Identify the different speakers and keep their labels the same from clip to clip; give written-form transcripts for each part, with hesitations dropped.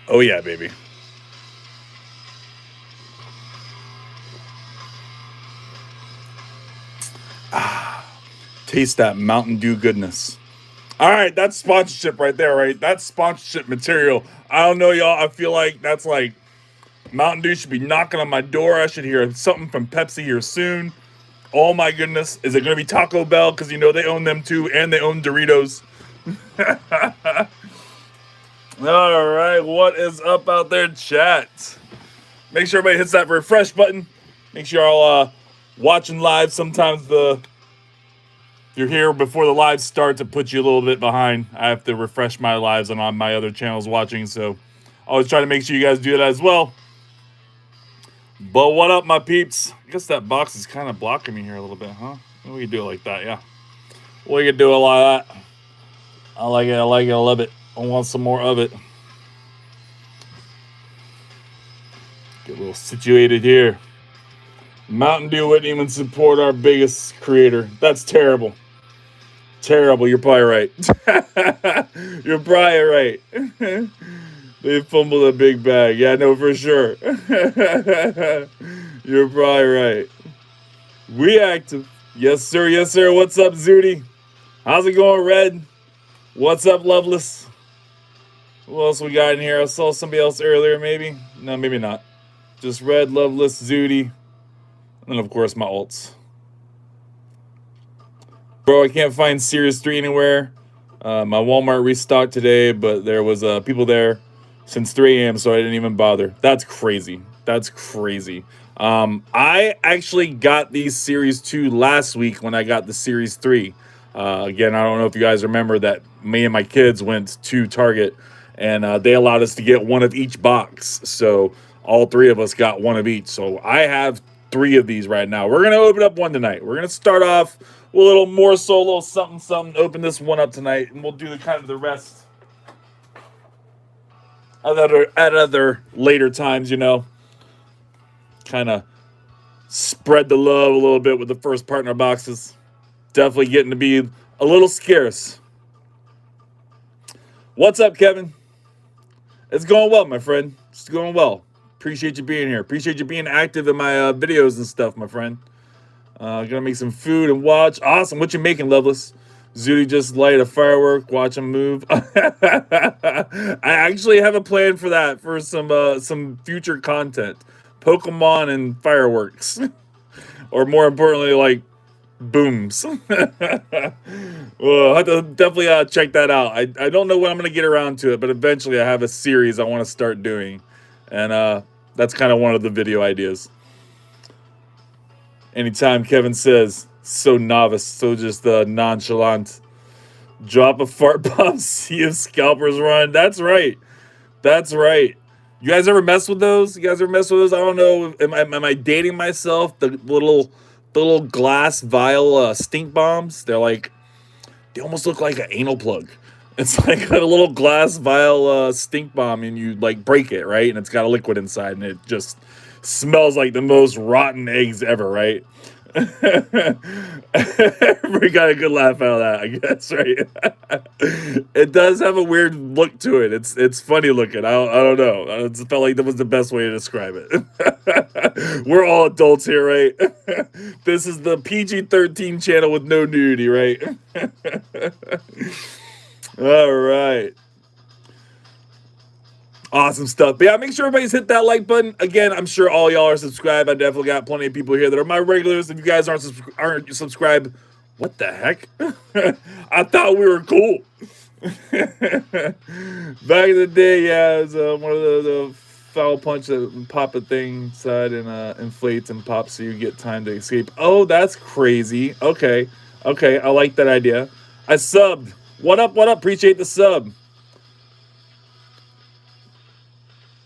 Speaker 1: Oh yeah, baby. Taste that Mountain Dew goodness. All right, that's sponsorship right there, right? That's sponsorship material. I don't know, y'all. I feel like that's like Mountain Dew should be knocking on my door. I should hear something from Pepsi here soon. Oh my goodness. Is it going to be Taco Bell? Because you know they own them too, and they own Doritos. All right, what is up out there, chat? Make sure everybody hits that refresh button. Make sure y'all watching live. Sometimes you're here before the live starts, it puts you a little bit behind. I have to refresh my lives on my other channels watching, so I always try to make sure you guys do that as well. But what up, my peeps? I guess that box is kind of blocking me here a little bit, huh? We can do it like that, yeah. We can do it like that. I like it, I like it, I love it. I want some more of it. Get a little situated here. Mountain Dew wouldn't even support our biggest creator. That's terrible. Terrible, you're probably right. You're probably right. They fumbled a big bag. Yeah, no, for sure. You're probably right. We active. Yes, sir. Yes, sir. What's up, Zooty? How's it going, Red? What's up, Loveless? Who else we got in here? I saw somebody else earlier, maybe. No, maybe not. Just Red, Loveless, Zooty. And, of course, my alts. Bro, I can't find Series 3 anywhere. My Walmart restocked today, but there was people there since 3 a.m., so I didn't even bother. That's crazy. That's crazy. I actually got these Series 2 last week when I got the Series 3. Again, I don't know if you guys remember that me and my kids went to Target, and they allowed us to get one of each box. So all three of us got one of each. So I have 3 of these right now. We're going to open up one tonight. We're going to start off with a little more so, a little something, something. Open this one up tonight, and we'll do the kind of the rest at other later times, you know. Kind of spread the love a little bit with the first partner boxes. Definitely getting to be a little scarce. What's up, Kevin? It's going well, my friend. It's going well. Appreciate you being here. Appreciate you being active in my videos and stuff, my friend. Gonna make some food and watch. Awesome. What you making, Loveless? Zooty just light a firework. Watch him move. I actually have a plan for that for some future content. Pokemon and fireworks, or more importantly, like booms. Well, I have to definitely check that out. I don't know when I'm gonna get around to it, but eventually I have a series I want to start doing, and that's kind of one of the video ideas. Anytime Kevin says so novice, so just nonchalant, drop a fart bomb, see if scalpers run. That's right. That's right. You guys ever mess with those? You guys ever mess with those? I don't know. Am I dating myself? The little glass vial stink bombs. They almost look like an anal plug. It's like a little glass vial stink bomb, and you like break it, right? And it's got a liquid inside, and it just smells like the most rotten eggs ever, right? Everybody got a good laugh out of that, I guess, right? It does have a weird look to it. It's funny looking. I don't know. I just felt like that was the best way to describe it. We're all adults here, right? This is the PG-13 channel with no nudity, right? All right. Awesome stuff. But yeah, make sure everybody's hit that like button. Again, I'm sure all y'all are subscribed. I definitely got plenty of people here that are my regulars. If you guys aren't subscribed, what the heck? I thought we were cool. Back in the day, yeah, it was one of the foul punch that pop a thing inside and inflates and pops so you get time to escape. Oh, that's crazy. Okay. Okay, I like that idea. I subbed. What up, what up? Appreciate the sub.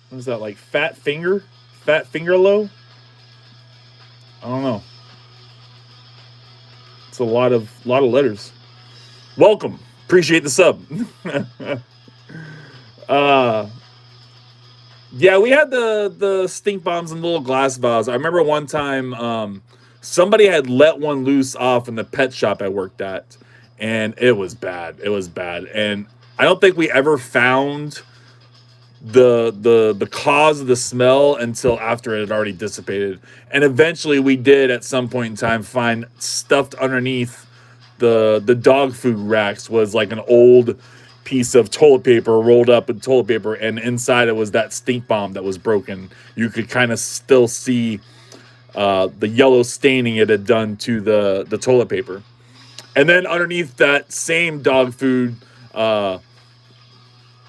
Speaker 1: What is that, like fat finger? Fat finger low? I don't know. It's a lot of letters. Welcome. Appreciate the sub. Yeah, we had the stink bombs and little glass vials. I remember one time somebody had let one loose off in the pet shop I worked at, and it was bad. It was bad. And I don't think we ever found the cause of the smell until after it had already dissipated. And eventually we did at some point in time find stuffed underneath the dog food racks was like an old piece of toilet paper rolled up in toilet paper, and inside it was that stink bomb that was broken. You could kind of still see the yellow staining it had done to the toilet paper. And then underneath that same dog food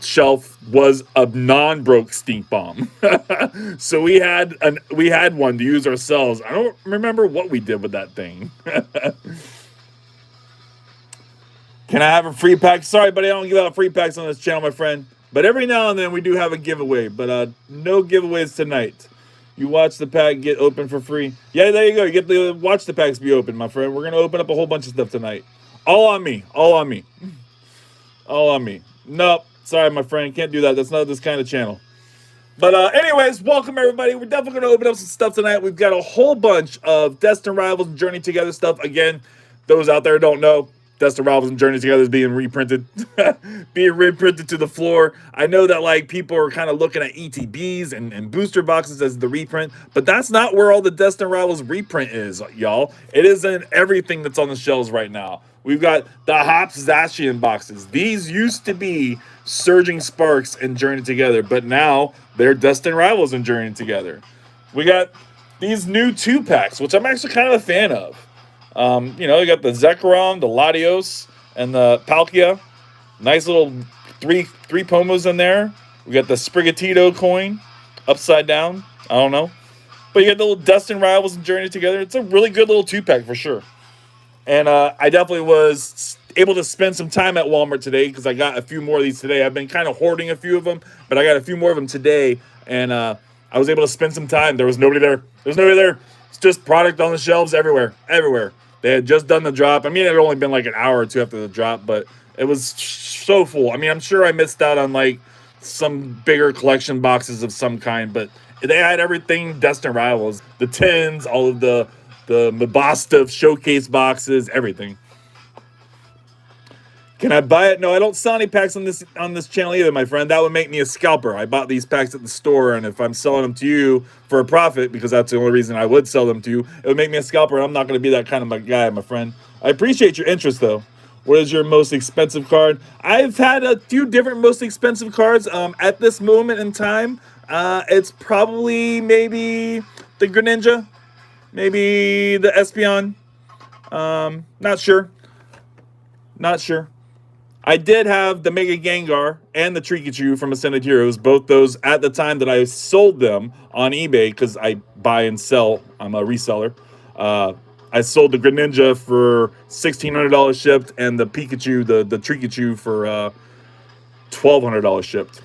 Speaker 1: shelf was a non-broke stink bomb. So we had one to use ourselves. I don't remember what we did with that thing. Can I have a free pack? Sorry, buddy, I don't give out free packs on this channel, my friend. But every now and then we do have a giveaway. But no giveaways tonight. You watch the pack get open for free. Yeah, there you go. You get to watch the packs be open, my friend. We're gonna open up a whole bunch of stuff tonight. All on me. All on me. All on me. Nope. Sorry, my friend. Can't do that. That's not this kind of channel. But anyways, welcome everybody. We're definitely going to open up some stuff tonight. We've got a whole bunch of Destined Rivals and Journey Together stuff. Again, those out there don't know, Destined Rivals and Journey Together is being reprinted. Being reprinted to the floor. I know that like people are kind of looking at ETBs and booster boxes as the reprint, but that's not where all the Destined Rivals reprint is, y'all. It is in everything that's on the shelves right now. We've got the Hops Zacian boxes. These used to be Surging Sparks and Journey Together, but now they're Destined Rivals and Journey Together. We got these new 2-packs, which I'm actually kind of a fan of. You know, you got the Zekrom, the Latios, and the Palkia. Nice little three pomos in there. We got the Sprigatito coin, upside down. I don't know. But you got the little Destined Rivals and Journey Together. It's a really good little 2-pack for sure. And I definitely was able to spend some time at Walmart today because I got a few more of these today. I've been kind of hoarding a few of them, but I got a few more of them today. And I was able to spend some time. There was nobody there. There's nobody there. It's just product on the shelves everywhere. Everywhere. They had just done the drop. I mean, it had only been like an hour or two after the drop, but it was so full. I mean, I'm sure I missed out on like some bigger collection boxes of some kind, but they had everything Destined Rivals. The tins, all of the Mabasta showcase boxes, everything. Can I buy it? No, I don't sell any packs on this channel either, my friend. That would make me a scalper. I bought these packs at the store, and if I'm selling them to you for a profit, because that's the only reason I would sell them to you, it would make me a scalper, and I'm not going to be that kind of a guy, my friend. I appreciate your interest, though. What is your most expensive card? I've had a few different most expensive cards. At this moment in time, it's probably maybe the Greninja. Maybe the Espeon. Not sure. Not sure. I did have the Mega Gengar and the Trikachu from Ascended Heroes. Both those at the time that I sold them on eBay because I buy and sell. I'm a reseller. I sold the Greninja for $1,600 shipped and the Pikachu, the Trikachu for $1,200 shipped.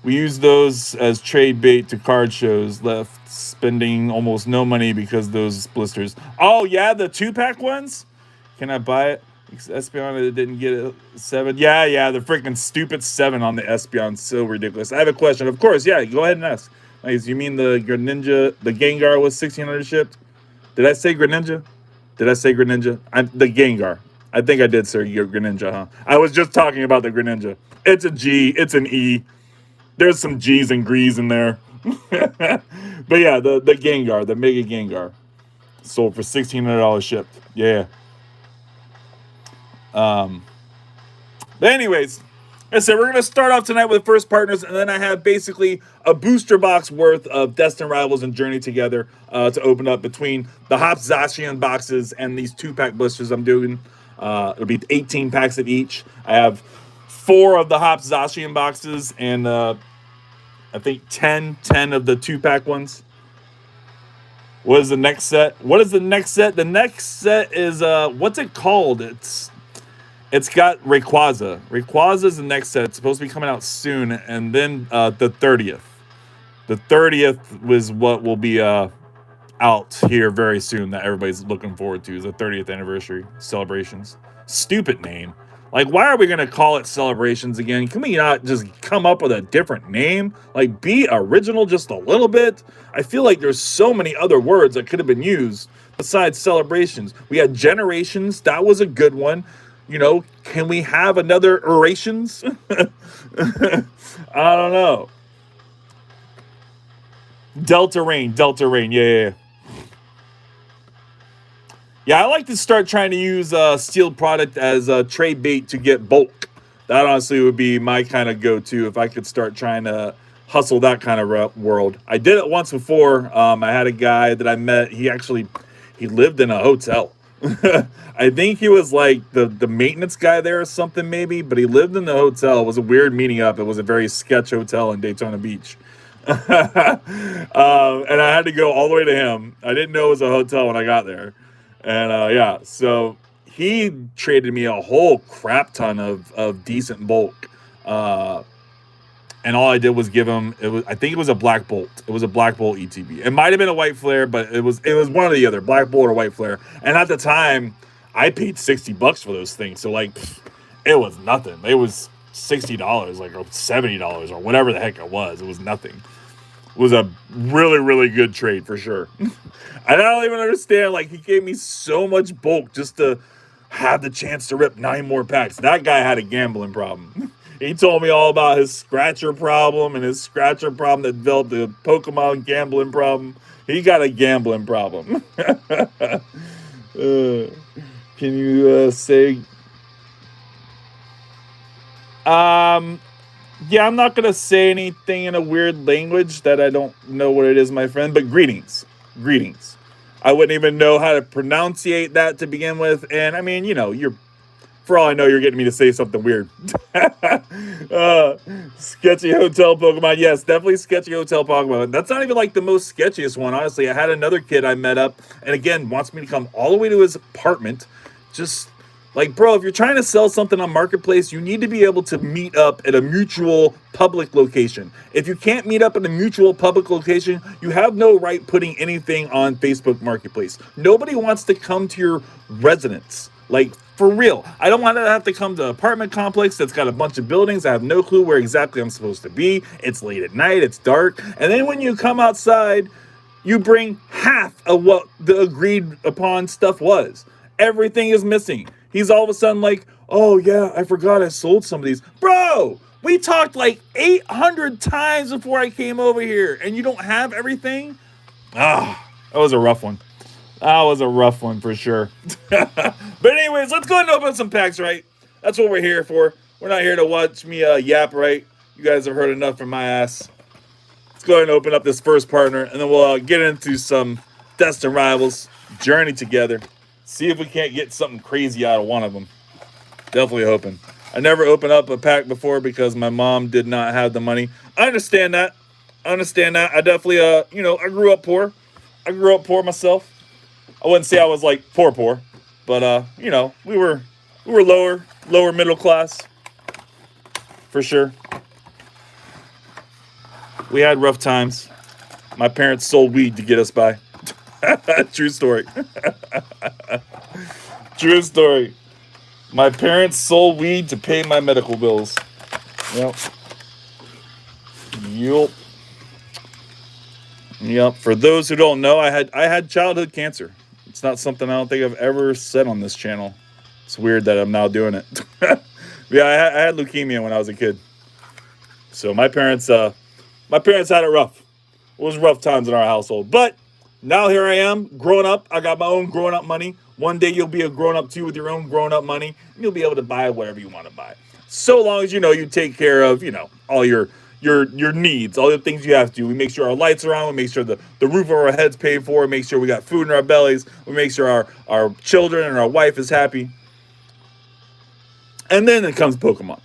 Speaker 1: We use those as trade bait to card shows, left spending almost no money because those blisters. Oh, yeah, the 2-pack ones? Can I buy it? Espeon didn't get a 7. Yeah, the freaking stupid 7 on the Espeon. So ridiculous. I have a question. Of course, yeah, go ahead and ask. Nice. You mean the Greninja, the Gengar was 1,600 shipped? Did I say Greninja? Did I say Greninja? The Gengar. I think I did, sir. Your Greninja, huh? I was just talking about the Greninja. It's a G. It's an E. There's some G's and Grees in there. But yeah, the Gengar, the Mega Gengar. Sold for $1,600 shipped. Yeah. But anyways, I said we're going to start off tonight with first partners, and then I have basically a booster box worth of Destined Rivals and Journey Together to open up between the Hops Zacian boxes and these 2-pack blisters I'm doing. It'll be 18 packs of each. I have 4 of the Hops Zacian boxes and I think 10 of the 2-pack ones. What is the next set? What is the next set? The next set is what's it called? It's got Rayquaza. Rayquaza is the next set. It's supposed to be coming out soon, and then the 30th. The 30th was what will be out here very soon that everybody's looking forward to. Is the 30th anniversary celebrations. Stupid name. Like, why are we going to call it Celebrations again? Can we not just come up with a different name? Like, be original just a little bit? I feel like there's so many other words that could have been used besides Celebrations. We had Generations. That was a good one. You know, can we have another orations? I don't know. Delta Rain, Delta Rain. Yeah, yeah, yeah. Yeah, I like to start trying to use steel product as a trade bait to get bulk. That honestly would be my kind of go-to if I could start trying to hustle that kind of world. I did it once before. I had a guy that I met. He lived in a hotel. I think he was like the maintenance guy there or something maybe, but he lived in the hotel. It was a weird meeting up. It was a very sketch hotel in Daytona Beach. And I had to go all the way to him. I didn't know it was a hotel when I got there. And yeah, so he traded me a whole crap ton of decent bulk. And all I did was give him I think it was a black bolt. It was a black bolt ETB. It might have been a white flare, but it was one or the other, black bolt or white flare. And at the time, I paid $60 for those things. So like it was nothing. It was $60, like, or $70 or whatever the heck it was. It was nothing. It was a really, really good trade for sure. I don't even understand. Like, he gave me so much bulk just to have the chance to rip 9 more packs. That guy had a gambling problem. He told me all about his scratcher problem and his scratcher problem that developed a Pokemon gambling problem. He got a gambling problem. Can you say? Yeah, I'm not gonna say anything in a weird language that I don't know what it is, my friend. But greetings, greetings. I wouldn't even know how to pronunciate that to begin with. And I mean, for all I know, you're getting me to say something weird. Sketchy hotel Pokemon. Yes, definitely sketchy hotel Pokemon. That's not even like the most sketchiest one, honestly. I had another kid I met up, and again, wants me to come all the way to his apartment. Just like, bro, if you're trying to sell something on Marketplace, you need to be able to meet up at a mutual public location. If you can't meet up at a mutual public location, you have no right putting anything on Facebook Marketplace. Nobody wants to come to your residence. Like, for real. I don't want to have to come to an apartment complex that's got a bunch of buildings. I have no clue where exactly I'm supposed to be. It's late at night. It's dark. And then when you come outside, you bring half of what the agreed upon stuff was. Everything is missing. He's all of a sudden like, oh yeah, I forgot I sold some of these. Bro, we talked like 800 times before I came over here and you don't have everything? That was a rough one. That was a rough one for sure. But anyways, let's go ahead and open some packs, right? That's what we're here for. We're not here to watch me yap, right? You guys have heard enough from my ass. Let's go ahead and open up this first partner, and then we'll get into some Destined rivals, journey together, see if we can't get something crazy out of one of them. Definitely hoping. I never opened up a pack before because my mom did not have the money. I understand that. I definitely, I grew up poor. I grew up poor myself. I wouldn't say I was like poor, but we were lower middle class for sure. We had rough times. My parents sold weed to get us by. True story. True story. My parents sold weed to pay my medical bills. Yep. For those who don't know, I had childhood cancer. It's not something I don't think I've ever said on this channel. It's weird that I'm now doing it. Yeah, I had leukemia when I was a kid. So my parents had it rough. It was rough times in our household. But now here I am, grown up. I got my own grown up money. One day you'll be a grown up too with your own grown up money. And you'll be able to buy whatever you want to buy. So long as you take care of, all your needs, all the things you have to. We make sure our lights are on. We make sure the roof over our heads paid for. We make sure we got food in our bellies. We make sure our children and our wife is happy. And then it comes Pokemon.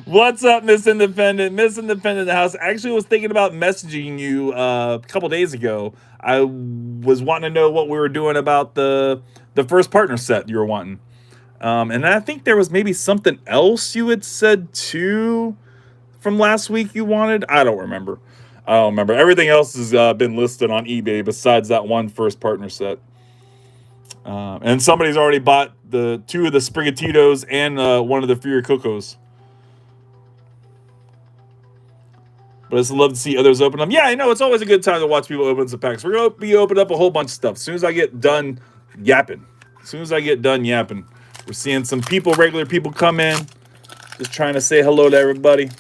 Speaker 1: What's up, Miss Independent? Miss Independent in the house. Actually, was thinking about messaging you a couple days ago. I was wanting to know what we were doing about the first partner set you were wanting. And I think there was maybe something else you had said too from last week you wanted. I don't remember. Everything else has been listed on eBay besides that one first partner set. And somebody's already bought the 2 of the Sprigatitos and one of the Fury Cocos. But I just love to see others open them. Yeah, I know. It's always a good time to watch people open some packs. We're going to be opening up a whole bunch of stuff as soon as I get done yapping. We're seeing some people, regular people come in. Just trying to say hello to everybody.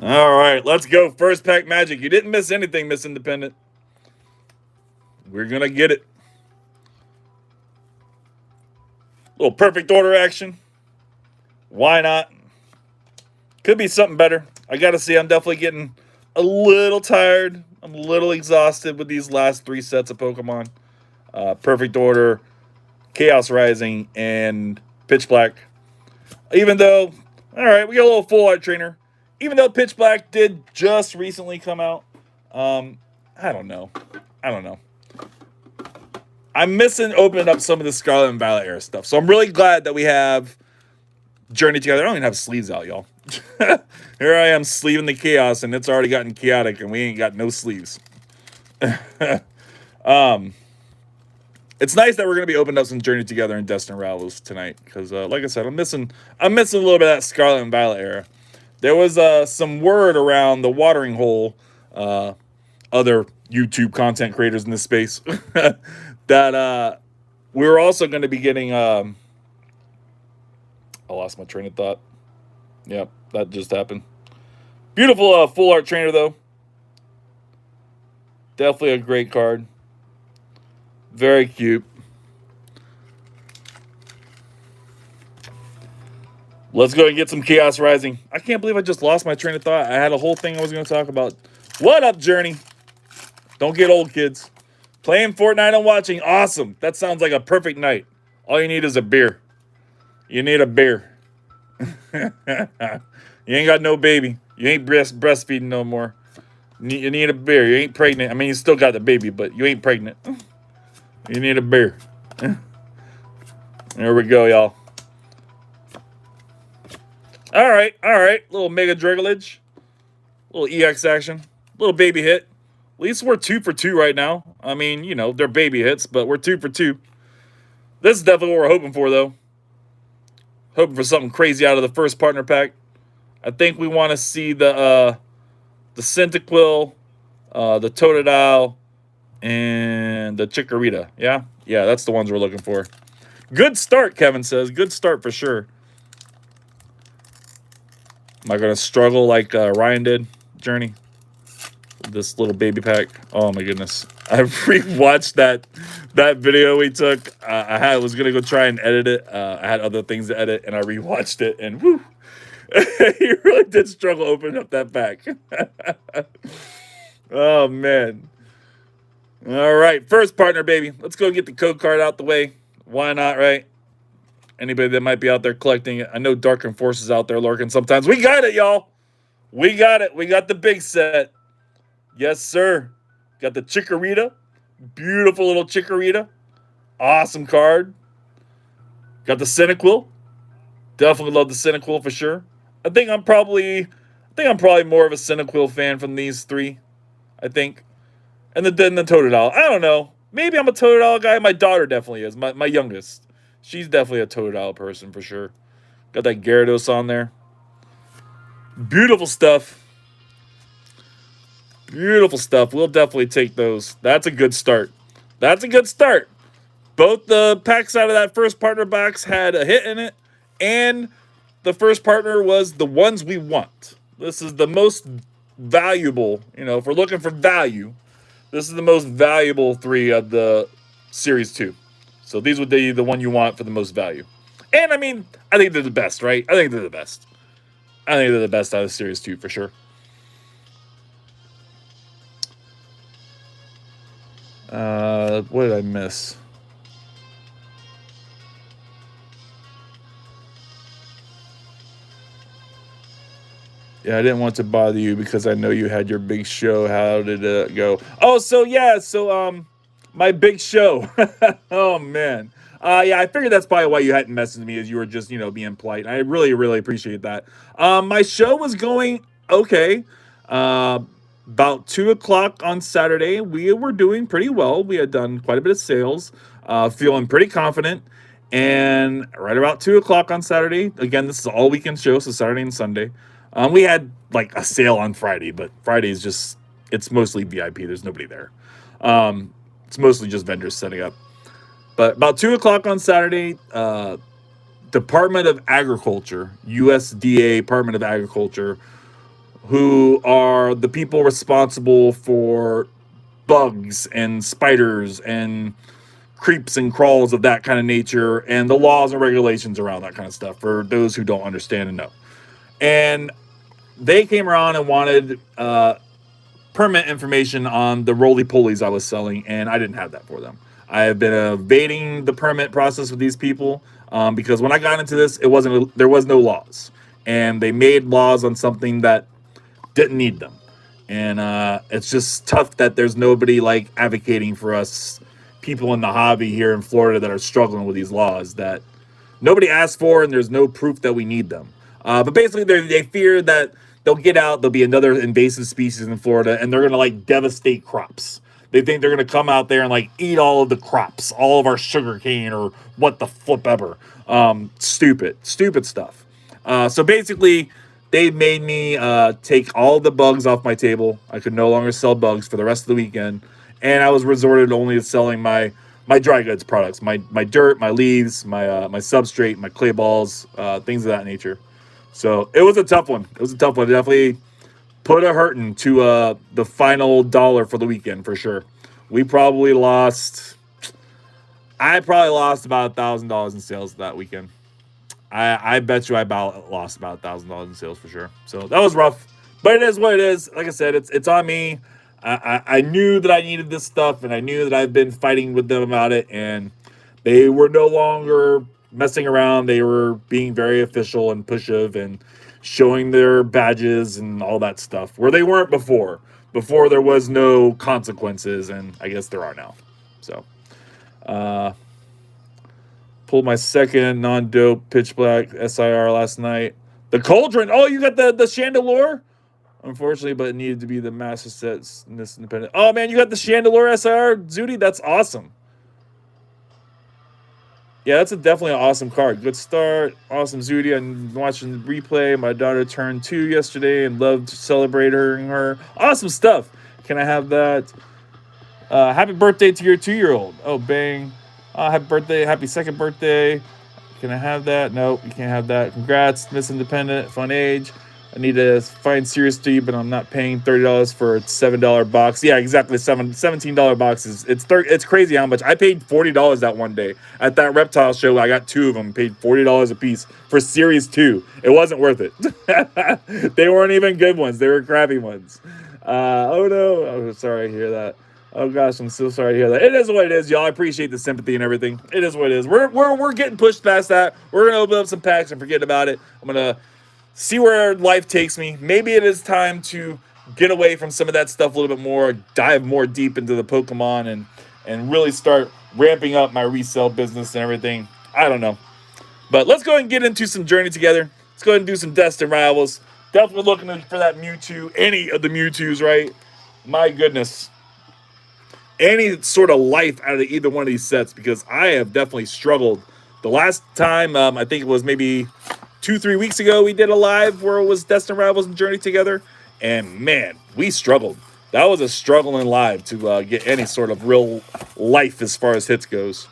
Speaker 1: All right, let's go. First pack magic. You didn't miss anything, Miss Independent. We're going to get it. Little perfect order action. Why not? Could be something better. I got to see. I'm definitely getting a little tired. I'm a little exhausted with these last 3 sets of Pokemon. Perfect order, Chaos Rising, and Pitch Black. Even though, all right, we got a little full art trainer. Even though Pitch Black did just recently come out, I don't know. I'm missing opening up some of the Scarlet and Violet era stuff. So I'm really glad that we have Journey Together. I don't even have sleeves out, y'all. Here I am sleeving the Chaos, and it's already gotten chaotic, and we ain't got no sleeves. It's nice that we're going to be opening up some Journey Together and Destined Rivals tonight, because like I said, I'm missing a little bit of that Scarlet and Violet era. There was some word around the watering hole, other YouTube content creators in this space, that we were also going to be getting. I lost my train of thought. Yep, that just happened. Beautiful full art trainer though. Definitely a great card. Very cute. Let's go and get some Chaos Rising. I can't believe I just lost my train of thought. I had a whole thing I was going to talk about. What up, Journey? Don't get old, kids. Playing Fortnite and watching. Awesome. That sounds like a perfect night. All you need is a beer. You need a beer. You ain't got no baby. You ain't breastfeeding no more. You need a beer. You ain't pregnant. I mean, you still got the baby, but you ain't pregnant. You need a beer. There we go, y'all. All right. Little Mega Dragalage. Little EX action. Little baby hit. At least we're 2 for 2 right now. I mean, you know, they're baby hits, but we're 2 for 2. This is definitely what we're hoping for, though. Hoping for something crazy out of the first partner pack. I think we want to see the Cyndaquil, the Totodile, and the Chikorita. Yeah, that's the ones we're looking for. Good start, Kevin says. Good start for sure. Am I going to struggle like Ryan did, Journey? This little baby pack. Oh, my goodness. I rewatched that video we took. I was going to go try and edit it. I had other things to edit, and I rewatched it, and whoo. He really did struggle opening up that pack. Oh, man. All right, first partner, baby. Let's go get the code card out the way. Why not, right? Anybody that might be out there collecting it. I know Dark and Force is out there lurking sometimes. We got it, y'all. We got it. We got the big set. Yes, sir. Got the Chikorita. Beautiful little Chikorita. Awesome card. Got the Cyndaquil. Definitely love the Cyndaquil for sure. I think I'm probably more of a Cyndaquil fan from these 3. I think. And then the Totodile. I don't know. Maybe I'm a Totodile guy. My daughter definitely is. My youngest. She's definitely a Totodile person for sure. Got that Gyarados on there. Beautiful stuff. Beautiful stuff. We'll definitely take those. That's a good start. That's a good start. Both the packs out of that first partner box had a hit in it. And the first partner was the ones we want. This is the most valuable. You know, if we're looking for value, this is the most valuable 3 of the Series 2. So these would be the one you want for the most value. And, I mean, I think they're the best, right? I think they're the best. I think they're the best out of Series 2 for sure. What did I miss? Yeah, I didn't want to bother you because I know you had your big show. How did it go? Oh, my big show. Oh man. Yeah, I figured that's probably why you hadn't messaged me, as you were just, being polite. I really, really appreciate that. My show was going okay. About 2:00 on Saturday, we were doing pretty well. We had done quite a bit of sales, feeling pretty confident. And right about 2:00 on Saturday, again, this is all weekend show, so Saturday and Sunday. We had like a sale on Friday, but Friday is just, it's mostly VIP. There's nobody there. It's mostly just vendors setting up. But about 2:00 on Saturday, Department of Agriculture, USDA Department of Agriculture, who are the people responsible for bugs and spiders and creeps and crawls of that kind of nature, and the laws and regulations around that kind of stuff for those who don't understand and know. And they came around and wanted permit information on the roly polies I was selling, and I didn't have that for them. I have been evading the permit process with these people because when I got into this, there was no laws, and they made laws on something that didn't need them. And it's just tough that there's nobody like advocating for us people in the hobby here in Florida that are struggling with these laws that nobody asked for, and there's no proof that we need them. But basically, they fear that they'll get out, there'll be another invasive species in Florida, and they're gonna like devastate crops. They think they're gonna come out there and like eat all of the crops, all of our sugar cane, or what the flip ever. Stupid stuff. So basically, they made me take all the bugs off my table. I could no longer sell bugs for the rest of the weekend, and I was resorted only to selling my dry goods products, my dirt, my leaves, my substrate, my clay balls, things of that nature. So it was a tough one. It was a tough one. It definitely put a hurting to the final dollar for the weekend for sure. We probably lost. I probably lost about $1,000 in sales that weekend. I bet you lost about $1,000 in sales for sure. So that was rough, but it is what it is. Like I said, it's on me. I knew that I needed this stuff, and I knew that I've been fighting with them about it, and they were no longer messing around. They were being very official and pushive and showing their badges and all that stuff where they weren't before. Before there was no consequences, and I guess there are now. So, pulled my second non-dope pitch black SIR last night. The Cauldron. Oh, you got the Chandelure? Unfortunately, but it needed to be the Master Sets Miss Independent. Oh man, you got the Chandelure SIR, Zudi? That's awesome. Yeah, that's definitely an awesome card. Good start. Awesome Zudi. I'm watching the replay. My daughter turned 2 yesterday and loved celebrating her. Awesome stuff. Can I have that? Happy birthday to your 2-year-old. Oh, bang. Happy birthday. Happy second birthday. Can I have that? Nope, you can't have that. Congrats, Miss Independent. Fun age. I need to find Serious to you, but I'm not paying $30 for a $7 box. Yeah, exactly. $17 boxes. It's crazy how much. I paid $40 that one day at that reptile show. I got 2 of them. Paid $40 a piece for Series 2. It wasn't worth it. They weren't even good ones. They were crappy ones. Oh no. Oh, sorry to hear that. Oh gosh, I'm so sorry to hear that. It is what it is, y'all. I appreciate the sympathy and everything. It is what it is. We're getting pushed past that. We're gonna open up some packs and forget about it. I'm gonna see where life takes me. Maybe it is time to get away from some of that stuff a little bit more, dive more deep into the Pokemon, and really start ramping up my resale business and everything. I don't know. But let's go ahead and get into some Journey together. Let's go ahead and do some Destined Rivals. Definitely looking for that Mewtwo, any of the Mewtwo's, right? My goodness. Any sort of life out of either one of these sets, because I have definitely struggled. The last time, I think it was maybe 2-3 weeks ago, we did a live where it was Destined Rivals and Journey together, and man, we struggled. That was a struggling live to get any sort of real life as far as hits goes.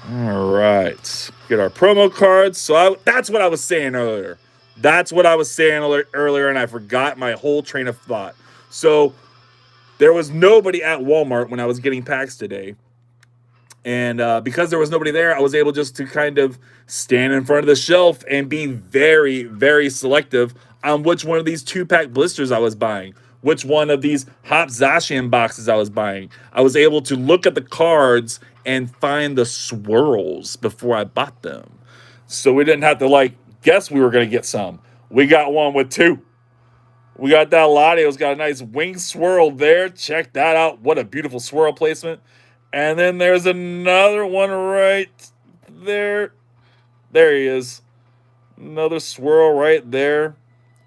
Speaker 1: All right, get our promo cards. So that's what I was saying earlier. That's what I was saying earlier, and I forgot my whole train of thought. So there was nobody at Walmart when I was getting packs today. And because there was nobody there, I was able just to kind of stand in front of the shelf and be very, very selective on which one of these 2-pack blisters I was buying, which one of these Hop Zacian boxes I was buying. I was able to look at the cards and find the swirls before I bought them. So we didn't have to guess we were going to get some. We got one with 2. We got that Ladio's got a nice wing swirl there. Check that out. What a beautiful swirl placement. And then there's another one right there. There he is. Another swirl right there.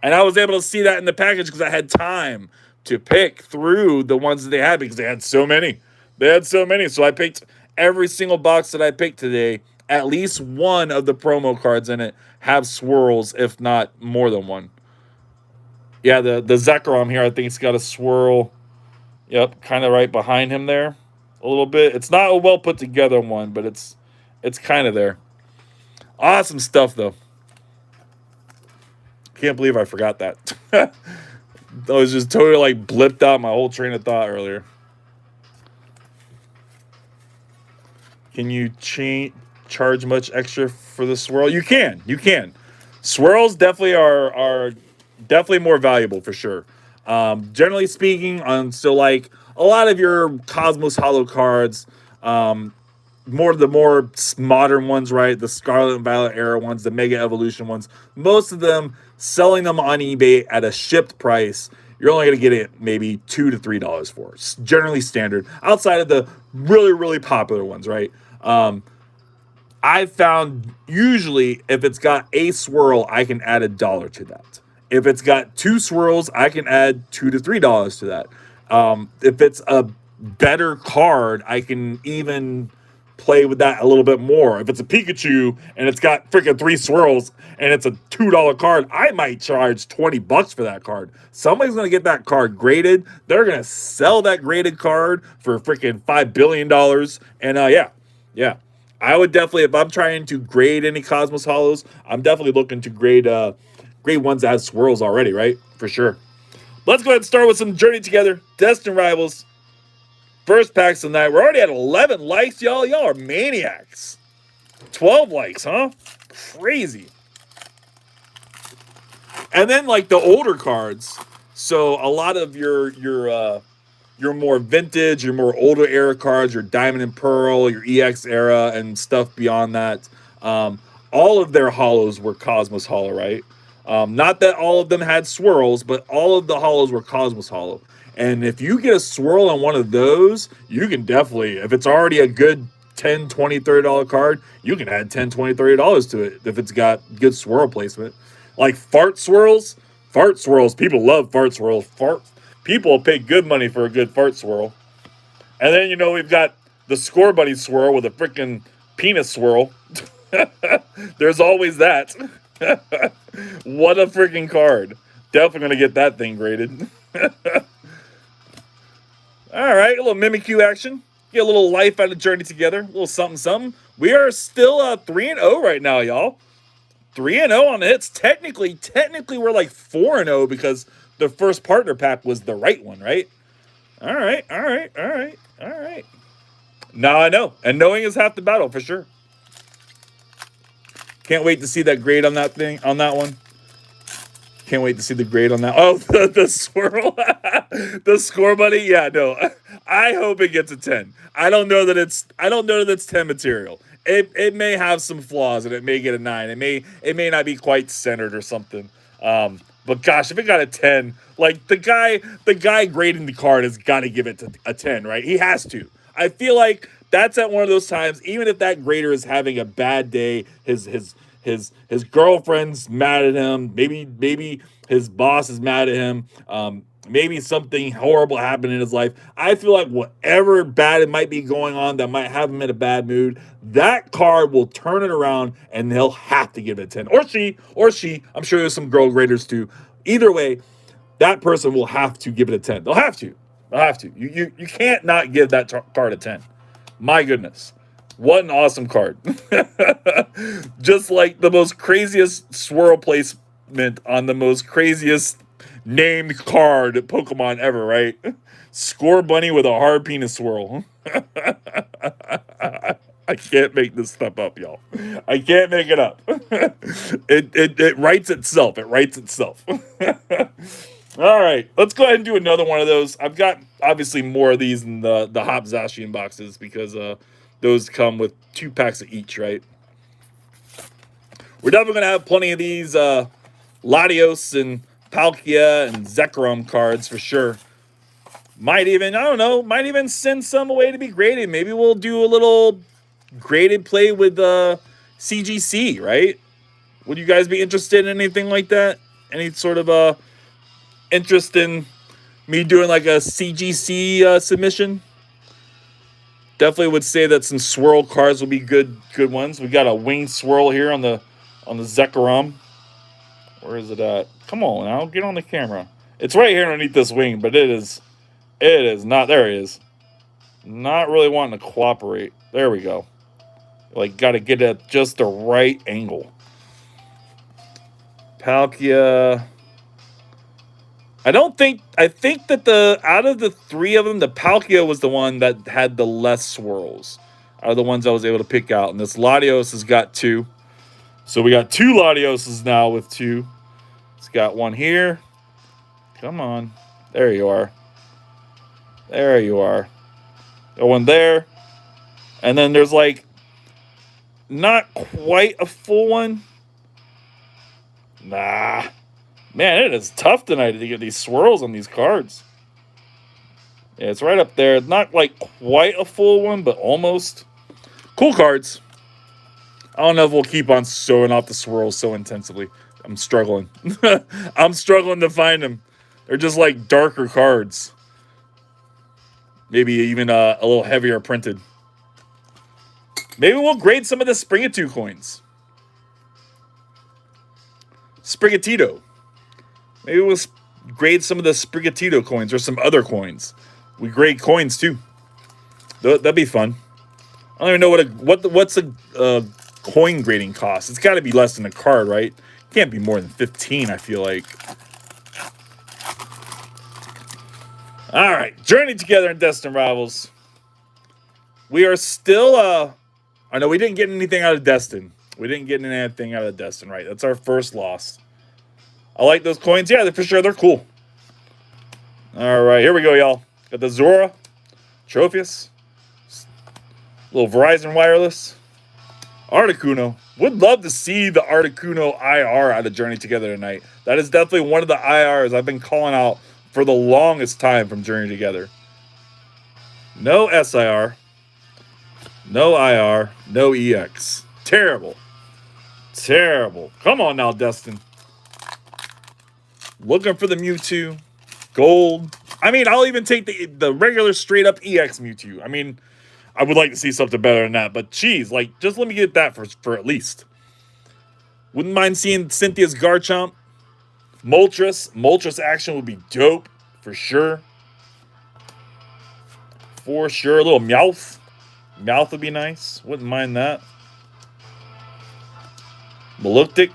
Speaker 1: And I was able to see that in the package because I had time to pick through the ones that they had because they had so many. They had so many. So I picked every single box that I picked today. At least one of the promo cards in it have swirls, if not more than one. Yeah, the Zekrom here, I think it's got a swirl. Yep, kind of right behind him there. A little bit. It's not a well put together one, but it's It's kind of there. Awesome stuff, though. Can't believe I forgot that. I was just totally like blipped out my whole train of thought earlier. Can you charge much extra for the swirl? You can. You can. Swirls definitely are definitely more valuable for sure. Generally speaking, on so like a lot of your Cosmos Hollow cards, more modern ones, right? The Scarlet and Violet era ones, the Mega Evolution ones. Most of them selling them on eBay at a shipped price. You're only going to get it maybe $2 to $3 for. It's generally standard. Outside of the really popular ones, right? I've found usually if it's got a swirl, I can add $1 to that. If it's got two swirls, I can add $2 to $3 to that. If it's a better card, I can even play with that a little bit more. If it's a Pikachu and it's got freaking three swirls and it's a $2 card, I might charge $20 for that card. Somebody's gonna get that card graded. They're gonna sell that graded card for freaking $5 billion. And yeah. I would definitely, if I'm trying to grade any Cosmos Hollows, I'm definitely looking to grade ones that have swirls already, right? For sure. Let's go ahead and start with some Journey Together, Destined Rivals. First packs tonight. We're already at 11 likes, y'all. Y'all are maniacs. 12 likes, huh? Crazy. And then like the older cards. So a lot of your more vintage, your more older era cards, your Diamond and Pearl, your EX era, and stuff beyond that. All of their hollows were Cosmos Hollow, right? Not that all of them had swirls, but all of the hollows were Cosmos Hollow. And if you get a swirl on one of those, you can definitely, if it's already a good 10, 20, $30 card, you can add 10, 20, $30 to it if it's got good swirl placement. Like fart swirls, people love fart swirls. People will pay good money for a good fart swirl. And then, we've got the Score Bunny swirl with a freaking penis swirl. There's always that. What a freaking card. Definitely going to get that thing graded. All right, a little Mimikyu action. Get a little life out of Journey Together. A little something. We are still 3-0 right now, y'all. 3-0 on the hits. Technically, we're like 4-0 because the first partner pack was the right one, right? All right. Now I know. And knowing is half the battle for sure. Can't wait to see that grade on that one. Can't wait to see the grade on that. Oh, the swirl. The Score Bunny. Yeah, no. I hope it gets a 10. I don't know that it's 10 material. It may have some flaws and it may get a 9. It may not be quite centered or something. But gosh, if it got a 10, like the guy grading the card has got to give it a 10, right? He has to. I feel like that's at one of those times, even if that grader is having a bad day, his girlfriend's mad at him, maybe his boss is mad at him, maybe something horrible happened in his life. I feel like whatever bad it might be going on that might have him in a bad mood, that card will turn it around and he'll have to give it a 10. Or she. I'm sure there's some girl graders too. Either way, that person will have to give it a 10. They'll have to. You can't not give that card a 10. My goodness. What an awesome card. Just like the most craziest swirl placement on the most craziest named card Pokemon ever, right? Score Bunny with a hard penis swirl. I can't make this stuff up, y'all. I can't make it up. It writes itself. It writes itself. All right, let's go ahead and do another one of those. I've got obviously more of these in the Hop Zacian boxes because those come with 2 packs of each, right? We're definitely going to have plenty of these Latios and Palkia and Zekrom cards for sure. Might even send some away to be graded. Maybe we'll do a little graded play with CGC, right? Would you guys be interested in anything like that? Any sort of interest in me doing like a CGC submission? Definitely would say that some swirl cards will be good ones. We got a winged swirl here on the Zekrom. Where is it at? Come on now, get on the camera. It's right here underneath this wing, but it is not. There it is. Not really wanting to cooperate. There we go. Like, got to get at just the right angle. Palkia. I think that out of the three of them, the Palkia was the one that had the less swirls. Out of the ones I was able to pick out. And this Latios has got 2. So we got 2 Latioses now with 2. It's got one here. Come on. There you are. There you are. Got one there. And then there's like not quite a full one. Nah. Man, it is tough tonight to get these swirls on these cards. Yeah, it's right up there. It's not like quite a full one, but almost. Cool cards. I don't know if we'll keep on showing off the swirls so intensively. I'm struggling. I'm struggling to find them. They're just like darker cards. Maybe even a little heavier printed. Maybe we'll grade some of the Sprigatito coins. Sprigatito. Maybe we'll grade some of the Sprigatito coins or some other coins. We grade coins too. That'd be fun. I don't even know what's a coin grading cost. It's got to be less than a card, right? Can't be more than 15, I feel like. All right, Journey Together in Destined Rivals. We are still, I know we didn't get anything out of Destined. We didn't get anything out of Destined, right? That's our first loss. I like those coins. Yeah, for sure, they're cool. All right, here we go, y'all. Got the Zora, Trophius, little Verizon Wireless, Articuno. Would love to see the Articuno IR out of Journey Together tonight. That is definitely one of the IRs I've been calling out for the longest time from Journey Together. No SIR. No IR. No EX. Terrible. Terrible. Come on now, Destin. Looking for the Mewtwo. Gold. I mean, I'll even take the regular straight up EX Mewtwo. I mean, I would like to see something better than that. But geez, like, just let me get that for at least. Wouldn't mind seeing Cynthia's Garchomp. Moltres. Moltres action would be dope. For sure. For sure. A little Meowth. Meowth would be nice. Wouldn't mind that. Maluctic.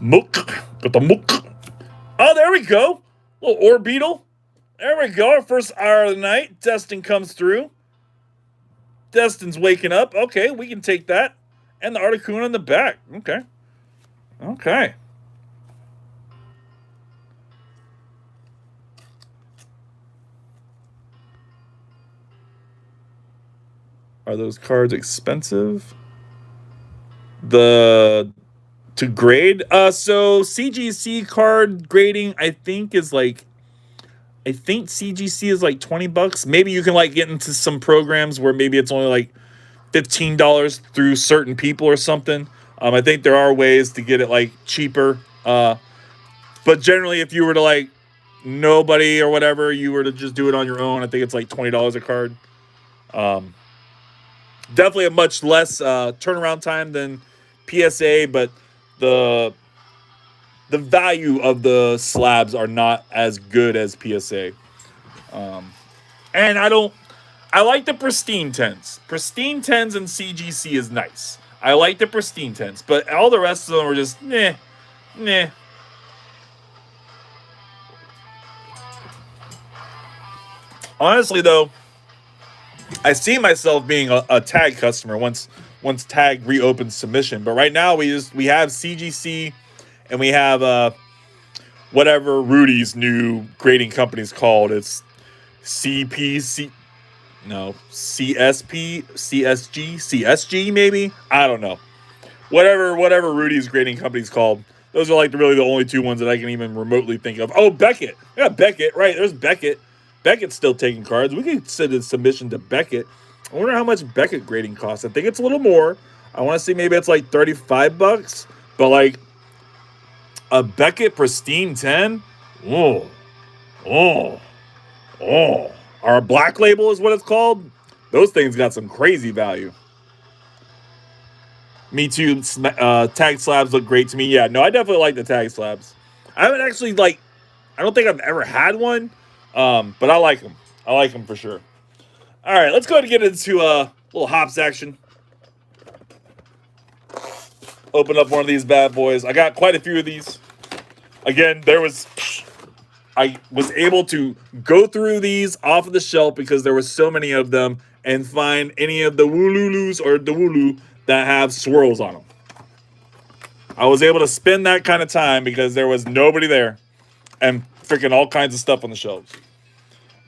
Speaker 1: Mook. Got the Mook. Oh, there we go. Little Orbeetle. There we go. Our first hour of the night. Destin comes through. Destin's waking up. Okay, we can take that. And the Articuno in the back. Okay. Okay. Are those cards expensive? To grade? So CGC card grading, I think CGC is like $20. Maybe you can like get into some programs where maybe it's only like $15 through certain people or something. I think there are ways to get it like cheaper. But generally, if you were to like nobody or whatever, you were to just do it on your own, I think it's like $20 a card. Definitely a much less turnaround time than PSA, but the value of the slabs are not as good as PSA. And I like the pristine 10s. Pristine 10s and CGC is nice. I like the pristine 10s, but all the rest of them are just nah. Honestly, though, I see myself being a tag customer once tag reopens submission. But right now we have CGC and we have whatever Rudy's new grading company is called. It's CSG, maybe? I don't know. Whatever Rudy's grading company is called. Those are like really the only two ones that I can even remotely think of. Oh, Beckett. Yeah, Beckett. Right, there's Beckett. Beckett's still taking cards. We could send a submission to Beckett. I wonder how much Beckett grading costs. I think it's a little more. I want to see maybe it's like $35. But like a Beckett pristine 10? Oh. Our black label is what it's called. Those things got some crazy value. Me too. Tag slabs look great to me. Yeah, no, I definitely like the tag slabs. I haven't actually I don't think I've ever had one. But I like them. I like them for sure. All right, let's go ahead and get into a little hops action. Open up one of these bad boys. I got quite a few of these. Again, I was able to go through these off of the shelf because there were so many of them and find any of the Wooloolus or the Wooloo that have swirls on them. I was able to spend that kind of time because there was nobody there and freaking all kinds of stuff on the shelves.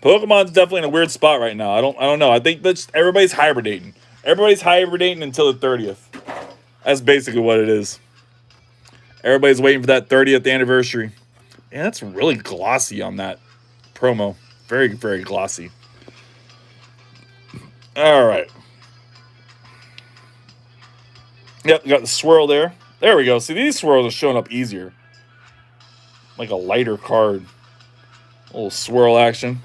Speaker 1: Pokemon's definitely in a weird spot right now. I don't know. I think that's everybody's hibernating. Everybody's hibernating until the 30th. That's basically what it is. Everybody's waiting for that 30th anniversary. And that's really glossy on that promo. Very, very glossy. All right. Yep, got the swirl there. There we go. See, these swirls are showing up easier. Like a lighter card. A little swirl action.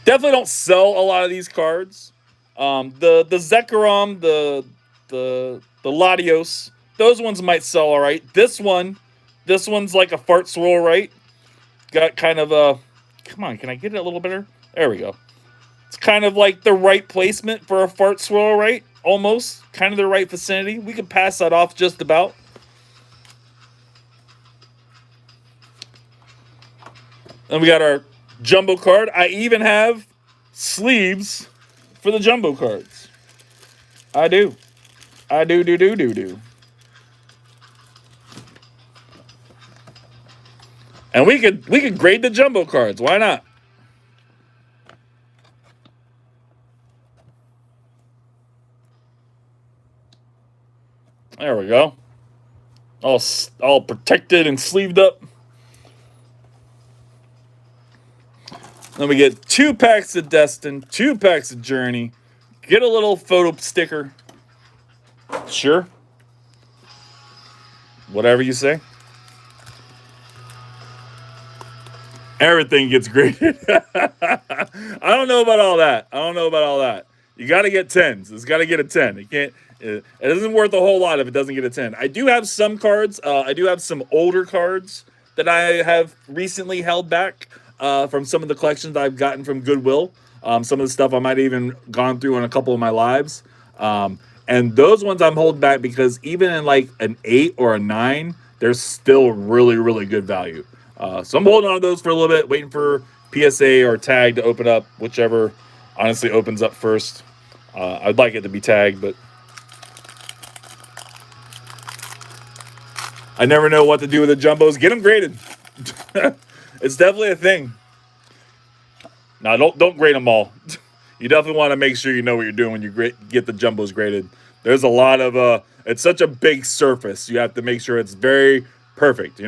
Speaker 1: Definitely don't sell a lot of these cards. The Zekrom, the Latios, those ones might sell all right. This one's like a fart swirl, right? Got kind of a. Come on, can I get it a little better? There we go. It's kind of like the right placement for a fart swirl, right? Almost. Kind of the right vicinity. We could pass that off just about. Then we got our jumbo card. I even have sleeves for the jumbo cards. I do. I do. And we could grade the jumbo cards. Why not? There we go. All protected and sleeved up. Then we get 2 packs of Destined, 2 packs of Journey. Get a little photo sticker. Sure. Whatever you say. Everything gets graded. I don't know about all that. You got to get 10s. It's got to get a 10. It can't. It isn't worth a whole lot if it doesn't get a 10. I do have some cards. I do have some older cards that I have recently held back from some of the collections I've gotten from Goodwill. Some of the stuff I might have even gone through on a couple of my lives. And those ones I'm holding back because even in like an 8 or a 9, they're still really, really good value. So I'm holding on to those for a little bit, waiting for PSA or tag to open up, whichever honestly opens up first. I'd like it to be tagged, but I never know what to do with the jumbos. Get them graded. It's definitely a thing. Now, don't grade them all. You definitely want to make sure you know what you're doing when you get the jumbos graded. There's a lot of it's such a big surface. You have to make sure it's very perfect,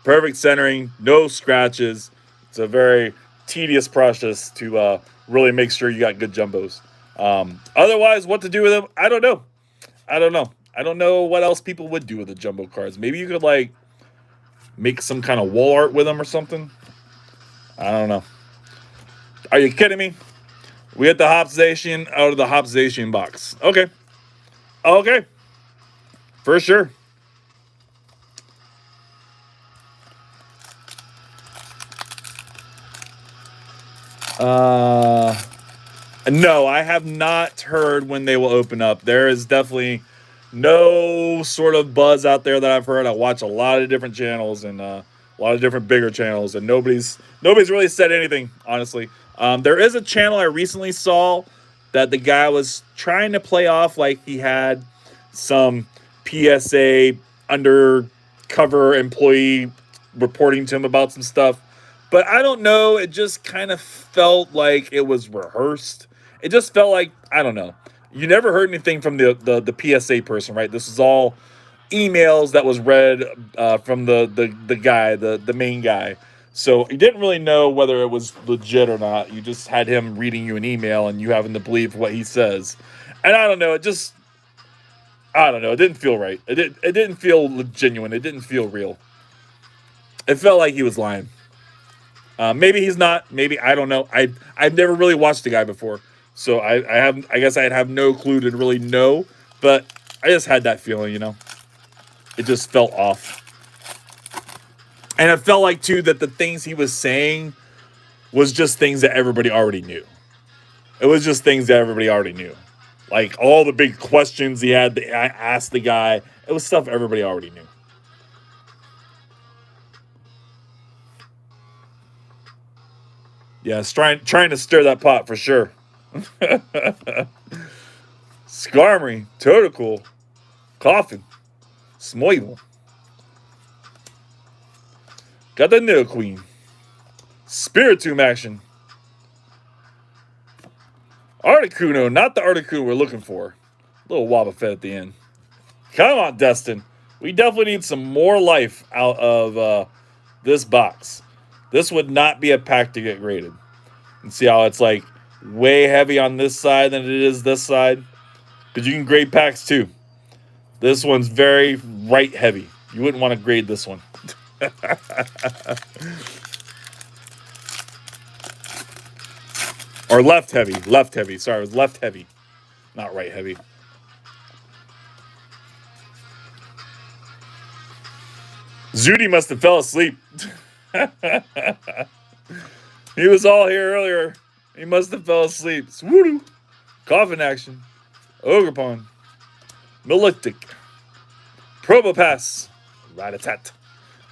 Speaker 1: perfect centering, no scratches. It's a very tedious process to really make sure you got good jumbos. Otherwise, what to do with them, I don't know. I don't know what else people would do with the jumbo cards. Maybe you could like make some kind of wall art with them or something. I don't know. Are you kidding me? We get the Hopzation out of the Hopzation box. Okay. For sure. No, I have not heard when they will open up. There is definitely no sort of buzz out there that I've heard. I watch a lot of different channels and a lot of different bigger channels, and nobody's really said anything, honestly. There is a channel I recently saw that the guy was trying to play off like he had some PSA undercover employee reporting to him about some stuff. But I don't know. It just kind of felt like it was rehearsed. It just felt like, I don't know. You never heard anything from the PSA person, right? This is all emails that was read from the guy, the main guy. So you didn't really know whether it was legit or not. You just had him reading you an email and you having to believe what he says. And I don't know. I don't know. It didn't feel right. It didn't feel genuine. It didn't feel real. It felt like he was lying. Maybe he's not. Maybe, I don't know. I've never really watched the guy before, so I guess I'd have no clue to really know. But I just had that feeling, It just felt off, and it felt like too that the things he was saying was just things that everybody already knew. It was just things that everybody already knew. Like all the big questions he had to ask the guy. It was stuff everybody already knew. Yeah, it's trying to stir that pot for sure. Skarmory, Totodile, Coffin, Smoivel. Got the Nidoqueen. Spiritomb action. Articuno, not the Articuno we're looking for. Little Wobbuffet at the end. Come on, Destined. We definitely need some more life out of this box. This would not be a pack to get graded. And see how it's like way heavy on this side than it is this side? Because you can grade packs too. This one's very right heavy. You wouldn't want to grade this one. Or left heavy. Left heavy. Sorry, it was left heavy. Not right heavy. Zooty must have fell asleep. He was all here earlier. He must have fell asleep. Swoodoo. Coffin action. Ogerpon. Milictic. Probopass. Ratatat.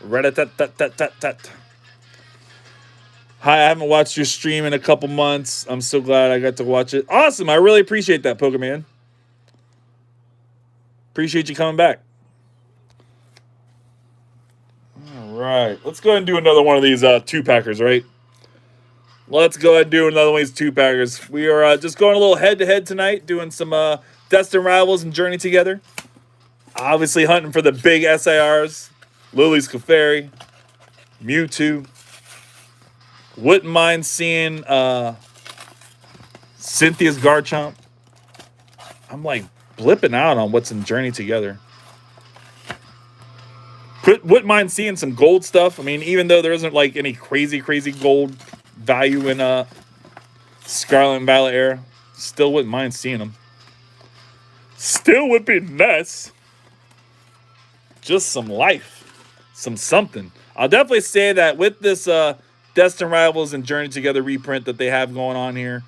Speaker 1: Ratatat. Hi, I haven't watched your stream in a couple months. I'm so glad I got to watch it. Awesome. I really appreciate that, Pokemon. Appreciate you coming back. All right. Let's go ahead and do another one of these two-packers, right? Let's go ahead and do another one of these two-packers. We are just going a little head-to-head tonight, doing some Destined Rivals and Journey Together. Obviously hunting for the big SIRs. Lily's Clefairy. Mewtwo. Wouldn't mind seeing Cynthia's Garchomp. I'm like blipping out on what's in Journey Together. Wouldn't mind seeing some gold stuff. I mean, even though there isn't like any crazy gold value in Scarlet and Violet era, still wouldn't mind seeing them. Still would be nice. Just some life. Something. I'll definitely say that with this Destined Rivals and Journey Together reprint that they have going on here,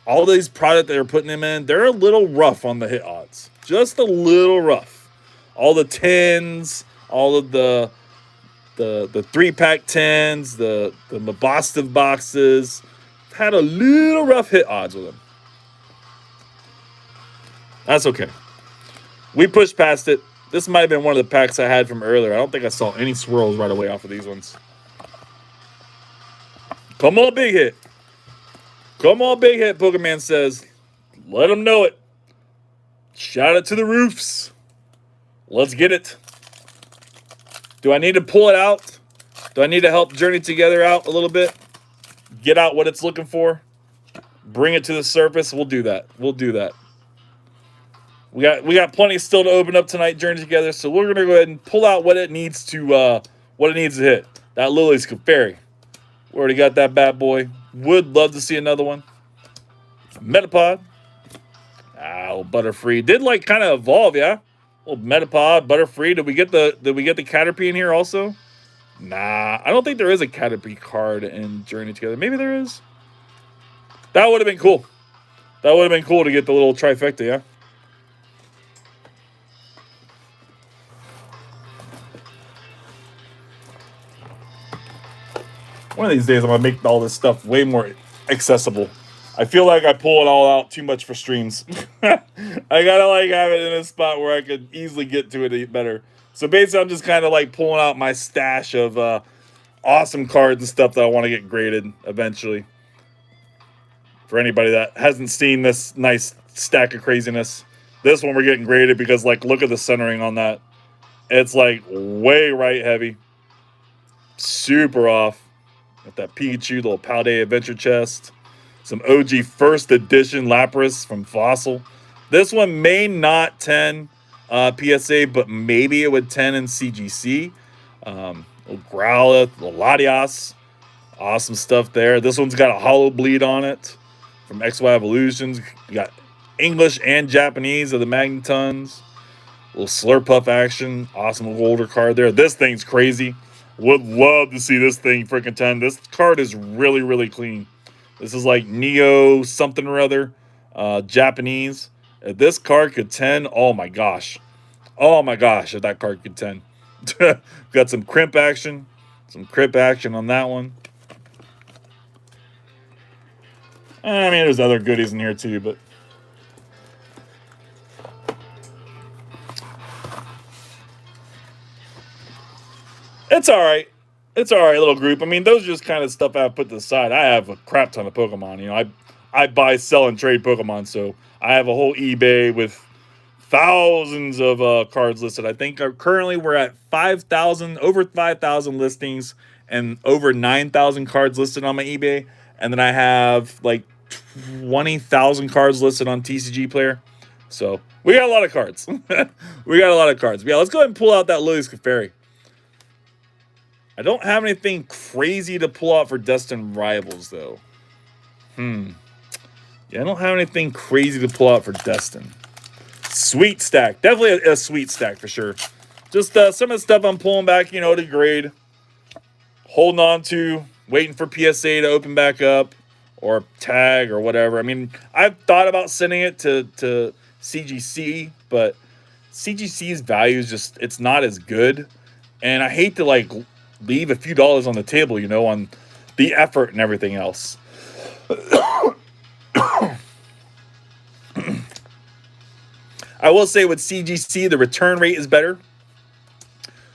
Speaker 1: all these products that they're putting them in, they're a little rough on the hit odds. Just a little rough. All the tins, all of the 3-pack tins, the Mabostive boxes had a little rough hit odds with them. That's okay. We pushed past it. This might have been one of the packs I had from earlier. I don't think I saw any swirls right away off of these ones. Come on, big hit. Come on, big hit, Pokemon says. Let them know it. Shout it to the roofs. Let's get it. Do I need to pull it out? Do I need to help Journey Together out a little bit? Get out what it's looking for? Bring it to the surface? We'll do that. We'll do that. We got plenty still to open up tonight, Journey Together, so we're gonna go ahead and pull out what it needs to hit. That Lily's Clefairy. We already got that bad boy. Would love to see another one. Metapod. Old Butterfree. Did like kind of evolve, yeah? Old Metapod, Butterfree. Did we get the Caterpie in here also? Nah, I don't think there is a Caterpie card in Journey Together. Maybe there is. That would have been cool. That would have been cool to get the little trifecta, yeah? One of these days, I'm going to make all this stuff way more accessible. I feel like I pull it all out too much for streams. I got to like have it in a spot where I could easily get to it better. So basically, I'm just kind of like pulling out my stash of awesome cards and stuff that I want to get graded eventually. For anybody that hasn't seen this nice stack of craziness. This one we're getting graded because like look at the centering on that. It's like way right heavy. Super off. Got that Pikachu, little Paldea Adventure Chest. Some OG first edition Lapras from Fossil. This one may not 10 PSA, but maybe it would 10 in CGC. Little Growlithe, little Latias. Awesome stuff there. This one's got a Hollow Bleed on it from XY Evolutions. You got English and Japanese of the Magnetons. Little Slurpuff action. Awesome older card there. This thing's crazy. Would love to see this thing freaking 10. This card is really, really clean. This is like Neo something or other, Japanese. If this card could 10, oh my gosh. Oh my gosh, if that card could 10. Got some crimp action. Some crimp action on that one. I mean, there's other goodies in here too, but it's all right. It's all right, little group. I mean, those are just kind of stuff I've put to the side. I have a crap ton of Pokemon. You know, I buy, sell, and trade Pokemon, so I have a whole eBay with thousands of cards listed. I think currently we're at 5,000, over 5,000 listings, and over 9,000 cards listed on my eBay. And then I have like 20,000 cards listed on TCG Player. So we got a lot of cards. We got a lot of cards. But yeah, let's go ahead and pull out that Lilius Clefairy. I don't have anything crazy to pull out for Destined Rivals, though. Yeah, I don't have anything crazy to pull out for Destined. Sweet stack. Definitely a sweet stack for sure. Just some of the stuff I'm pulling back, you know, to grade. Holding on to. Waiting for PSA to open back up. Or tag or whatever. I mean, I've thought about sending it to CGC. But CGC's value is just, it's not as good. And I hate to, like, leave a few dollars on the table, you know, on the effort and everything else. I will say with CGC, the return rate is better.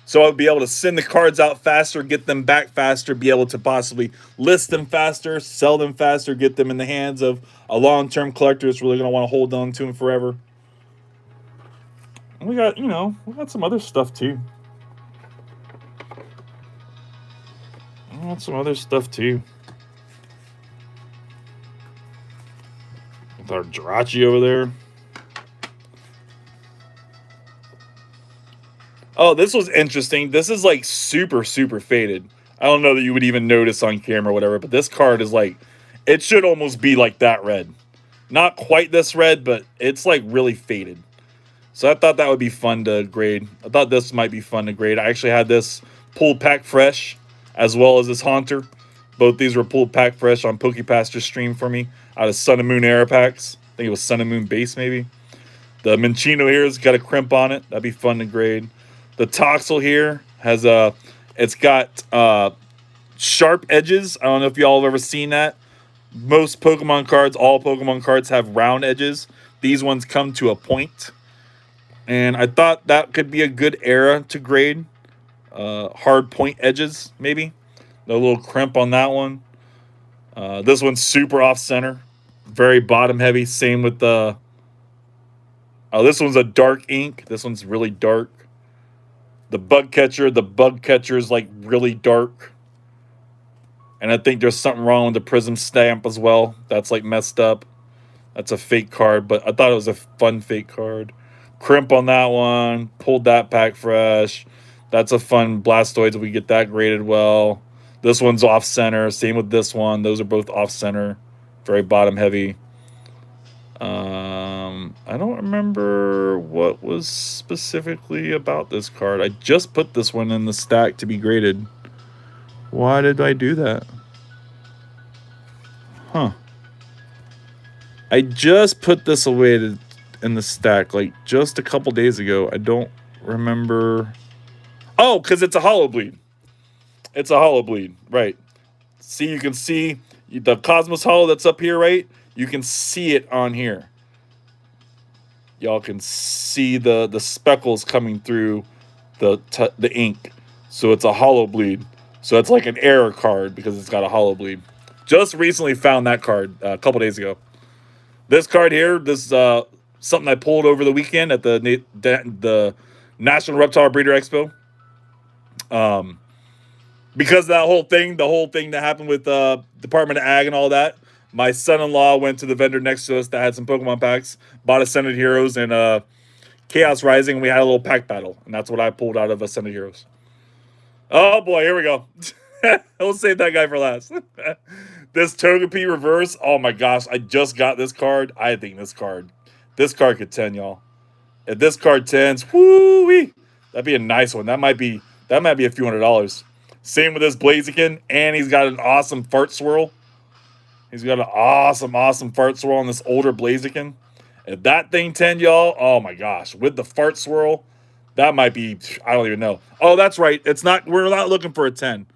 Speaker 1: So I'll be able to send the cards out faster, get them back faster, be able to possibly list them faster, sell them faster, get them in the hands of a long-term collector that's really going to want to hold on to them forever. And we got, you know, we got some other stuff too. Some other stuff too. With our Jirachi over there. Oh, this was interesting. This is like super, super faded. I don't know that you would even notice on camera or whatever, but this card is like, it should almost be like that red. Not quite this red, but it's like really faded. So I thought that would be fun to grade. I thought this might be fun to grade. I actually had this pulled pack fresh, as well as this Haunter. Both these were pulled pack fresh on PokePaster stream for me out of Sun and Moon Era packs. I think it was Sun and Moon base maybe. The Minccino here has got a crimp on it. That'd be fun to grade. The Toxel here has it's got sharp edges. I don't know if y'all have ever seen that. Most Pokemon cards, all Pokemon cards have round edges. These ones come to a point. And I thought that could be a good era to grade. Hard point edges, maybe. A little crimp on that one. This one's super off center. Very bottom heavy. Same with the... this one's a dark ink. This one's really dark. The bug catcher is like really dark. And I think there's something wrong with the Prism stamp as well. That's like messed up. That's a fake card, but I thought it was a fun fake card. Crimp on that one. Pulled that pack fresh. That's a fun Blastoise if we get that graded well. This one's off center. Same with this one. Those are both off center. Very bottom heavy. I don't remember what was specifically about this card. I just put this one in the stack to be graded. Why did I do that? Huh. I just put this away in the stack like just a couple days ago. I don't remember. Oh, because it's a hollow bleed. It's a hollow bleed, right. See, you can see the Cosmos Hollow that's up here, right? You can see it on here. Y'all can see the speckles coming through the ink. So it's a hollow bleed. So it's like an error card because it's got a hollow bleed. Just recently found that card a couple days ago. This card here, this is something I pulled over the weekend at the National Reptile Breeder Expo. Because of that whole thing, the whole thing that happened with Department of Ag and all that, my son-in-law went to the vendor next to us that had some Pokemon packs, bought Ascended Heroes and Chaos Rising, and we had a little pack battle. And that's what I pulled out of Ascended Heroes. Oh boy, here we go. We'll save that guy for last. This Togepi reverse, oh my gosh, I just got this card. I think this card could 10, y'all. If this card 10s, woo-wee, that'd be a nice one. That might be a few $100s. Same with this Blaziken, and he's got an awesome Fart Swirl. He's got an awesome, awesome fart swirl on this older Blaziken. If that thing 10, y'all, oh my gosh, with the fart swirl, that might be, I don't even know. Oh, that's right. It's not, we're not looking for a 10.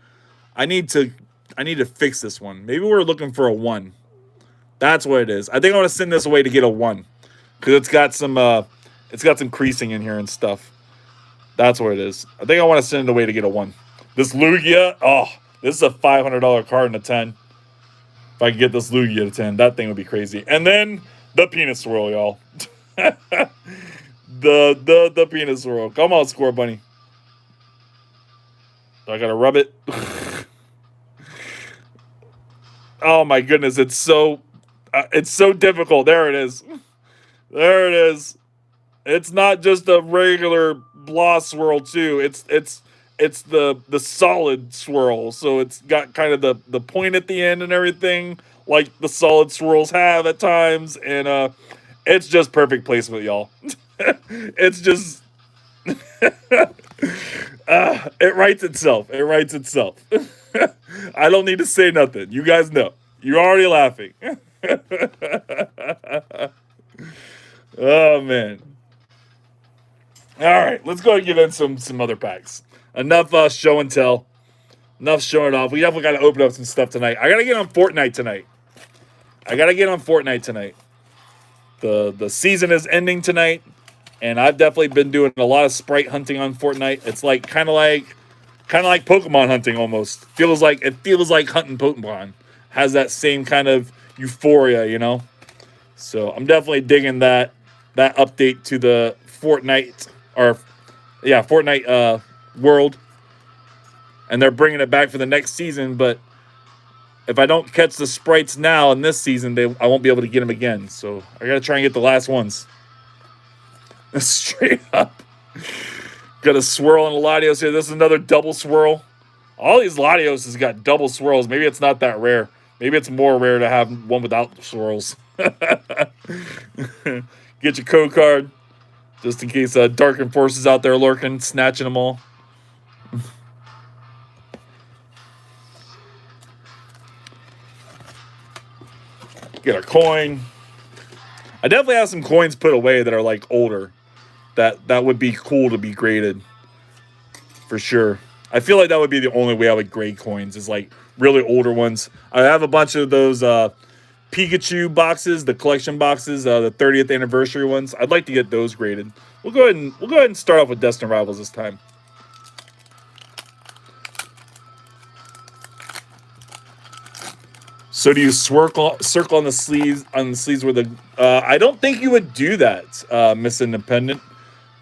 Speaker 1: I need to fix this one. Maybe we're looking for a 1. That's what it is. I think I want to send this away to get a 1. Because it's got some creasing in here and stuff. That's what it is. I think I want to send it away to get a 1. This Lugia, oh, this is a $500 card and a 10. If I could get this Lugia to 10, that thing would be crazy. And then the penis swirl, y'all. the penis swirl. Come on, Score Bunny. I gotta rub it. Oh my goodness, it's so difficult. There it is. There it is. It's not just a regular blah swirl too. It's the solid swirl. So it's got kind of the point at the end and everything, like the solid swirls have at times, and it's just perfect placement, y'all. It's just it writes itself. It writes itself. I don't need to say nothing. You guys know. You're already laughing. Oh man. All right, let's go and get in some other packs. Enough show and tell. Enough showing off. We definitely got to open up some stuff tonight. I got to get on Fortnite tonight. The season is ending tonight, and I've definitely been doing a lot of sprite hunting on Fortnite. It's like kind of like Pokemon hunting almost. It feels like hunting Pokemon. Has that same kind of euphoria, you know? So I'm definitely digging that update to the Fortnite world, and they're bringing it back for the next season. But if I don't catch the sprites now in this season, I won't be able to get them again. So I gotta try and get the last ones. Straight up, got a swirl and a Latios here. This is another double swirl. All these Latios has got double swirls. Maybe it's not that rare. Maybe it's more rare to have one without swirls. Get your code card. Just in case Dark Forces out there lurking, snatching them all. Get a coin. I definitely have some coins put away that are like older. That would be cool to be graded. For sure. I feel like that would be the only way I would grade coins, is like really older ones. I have a bunch of those Pikachu boxes, the collection boxes, the 30th anniversary ones. I'd like to get those graded. We'll go ahead and start off with Destined Rivals this time. So do you circle on the sleeves where the I don't think you would do that, Miss Independent.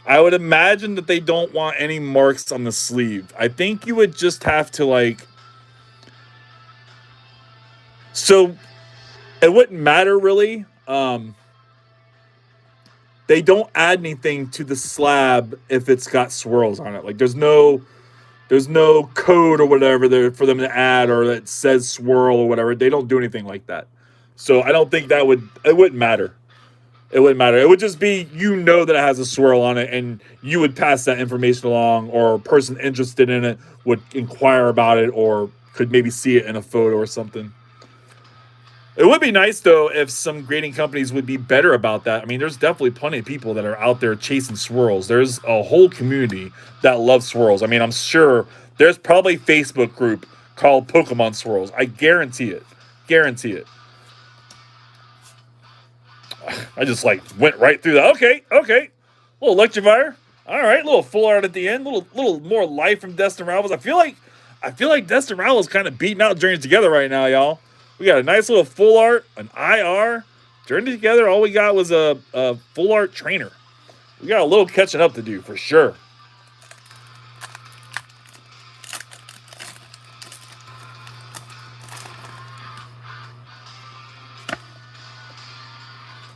Speaker 1: I would imagine that they don't want any marks on the sleeve. I think you would just have to like, so it wouldn't matter really. They don't add anything to the slab if it's got swirls on it. Like there's no code or whatever there for them to add, or that says swirl or whatever. They don't do anything like that. So I don't think it wouldn't matter. It wouldn't matter. It would just be, that it has a swirl on it, and you would pass that information along, or a person interested in it would inquire about it, or could maybe see it in a photo or something. It would be nice, though, if some grading companies would be better about that. I mean, there's definitely plenty of people that are out there chasing swirls. There's a whole community that loves swirls. I mean, I'm sure there's probably a Facebook group called Pokemon Swirls. I guarantee it. Guarantee it. I just like went right through that. Okay. Little Electivire. All right, little full art at the end. Little more life from Destined Rivals. I feel like Destined Rivals kind of beating out Journeys Together right now, y'all. We got a nice little full art, an IR. Journey Together, all we got was a full art trainer. We got a little catching up to do for sure.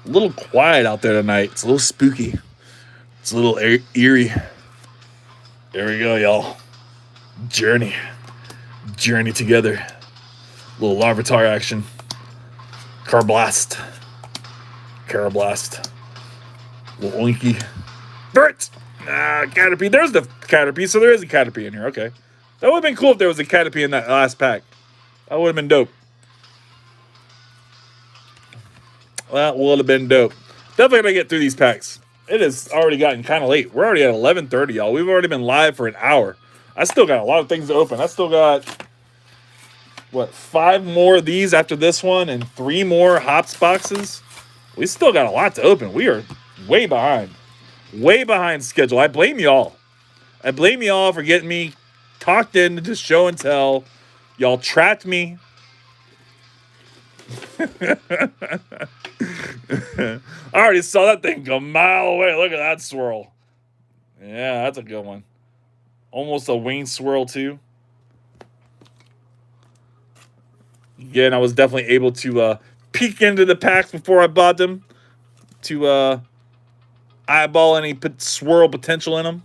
Speaker 1: A little quiet out there tonight. It's a little spooky. It's a little eerie. There we go, y'all. Journey Together. A little Larvitar action. Carablast. Little Oinky. Bert! Caterpie. There's the Caterpie. So there is a Caterpie in here. Okay. That would have been cool if there was a Caterpie in that last pack. That would have been dope. That would have been dope. Definitely gonna get through these packs. It has already gotten kind of late. We're already at 11:30, y'all. We've already been live for an hour. I still got a lot of things to open. I still got, what, 5 more of these after this one and 3 more hops boxes. We still got a lot to open. We are way behind. Way behind schedule. I blame y'all. I blame y'all for getting me talked into just show and tell. Y'all trapped me. I already saw that thing go a mile away. Look at that swirl. Yeah, that's a good one. Almost a wing swirl, too. Again, I was definitely able to peek into the packs before I bought them to eyeball any swirl potential in them.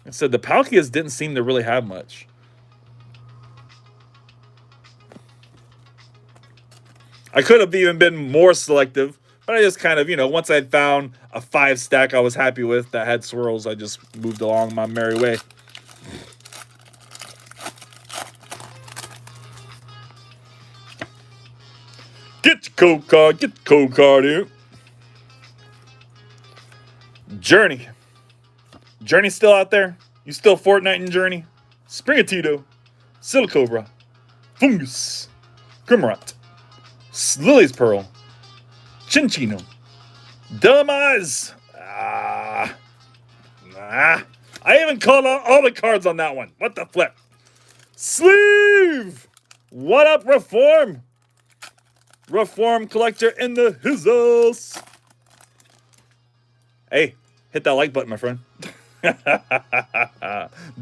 Speaker 1: Like I said, the Palkias didn't seem to really have much. I could have even been more selective, but I just kind of, once I found a 5 stack I was happy with that had swirls, I just moved along my merry way. Get your code card. Get the code card here. Journey. Journey still out there? You still Fortnite in Journey? Springatito. Silicobra. Fungus. Grimrot. Lily's Pearl. Chinchino. Demise. I even called out all the cards on that one. What the flip? Sleeve. What up, Reform? Reform collector in the hizzles. Hey, hit that like button, my friend.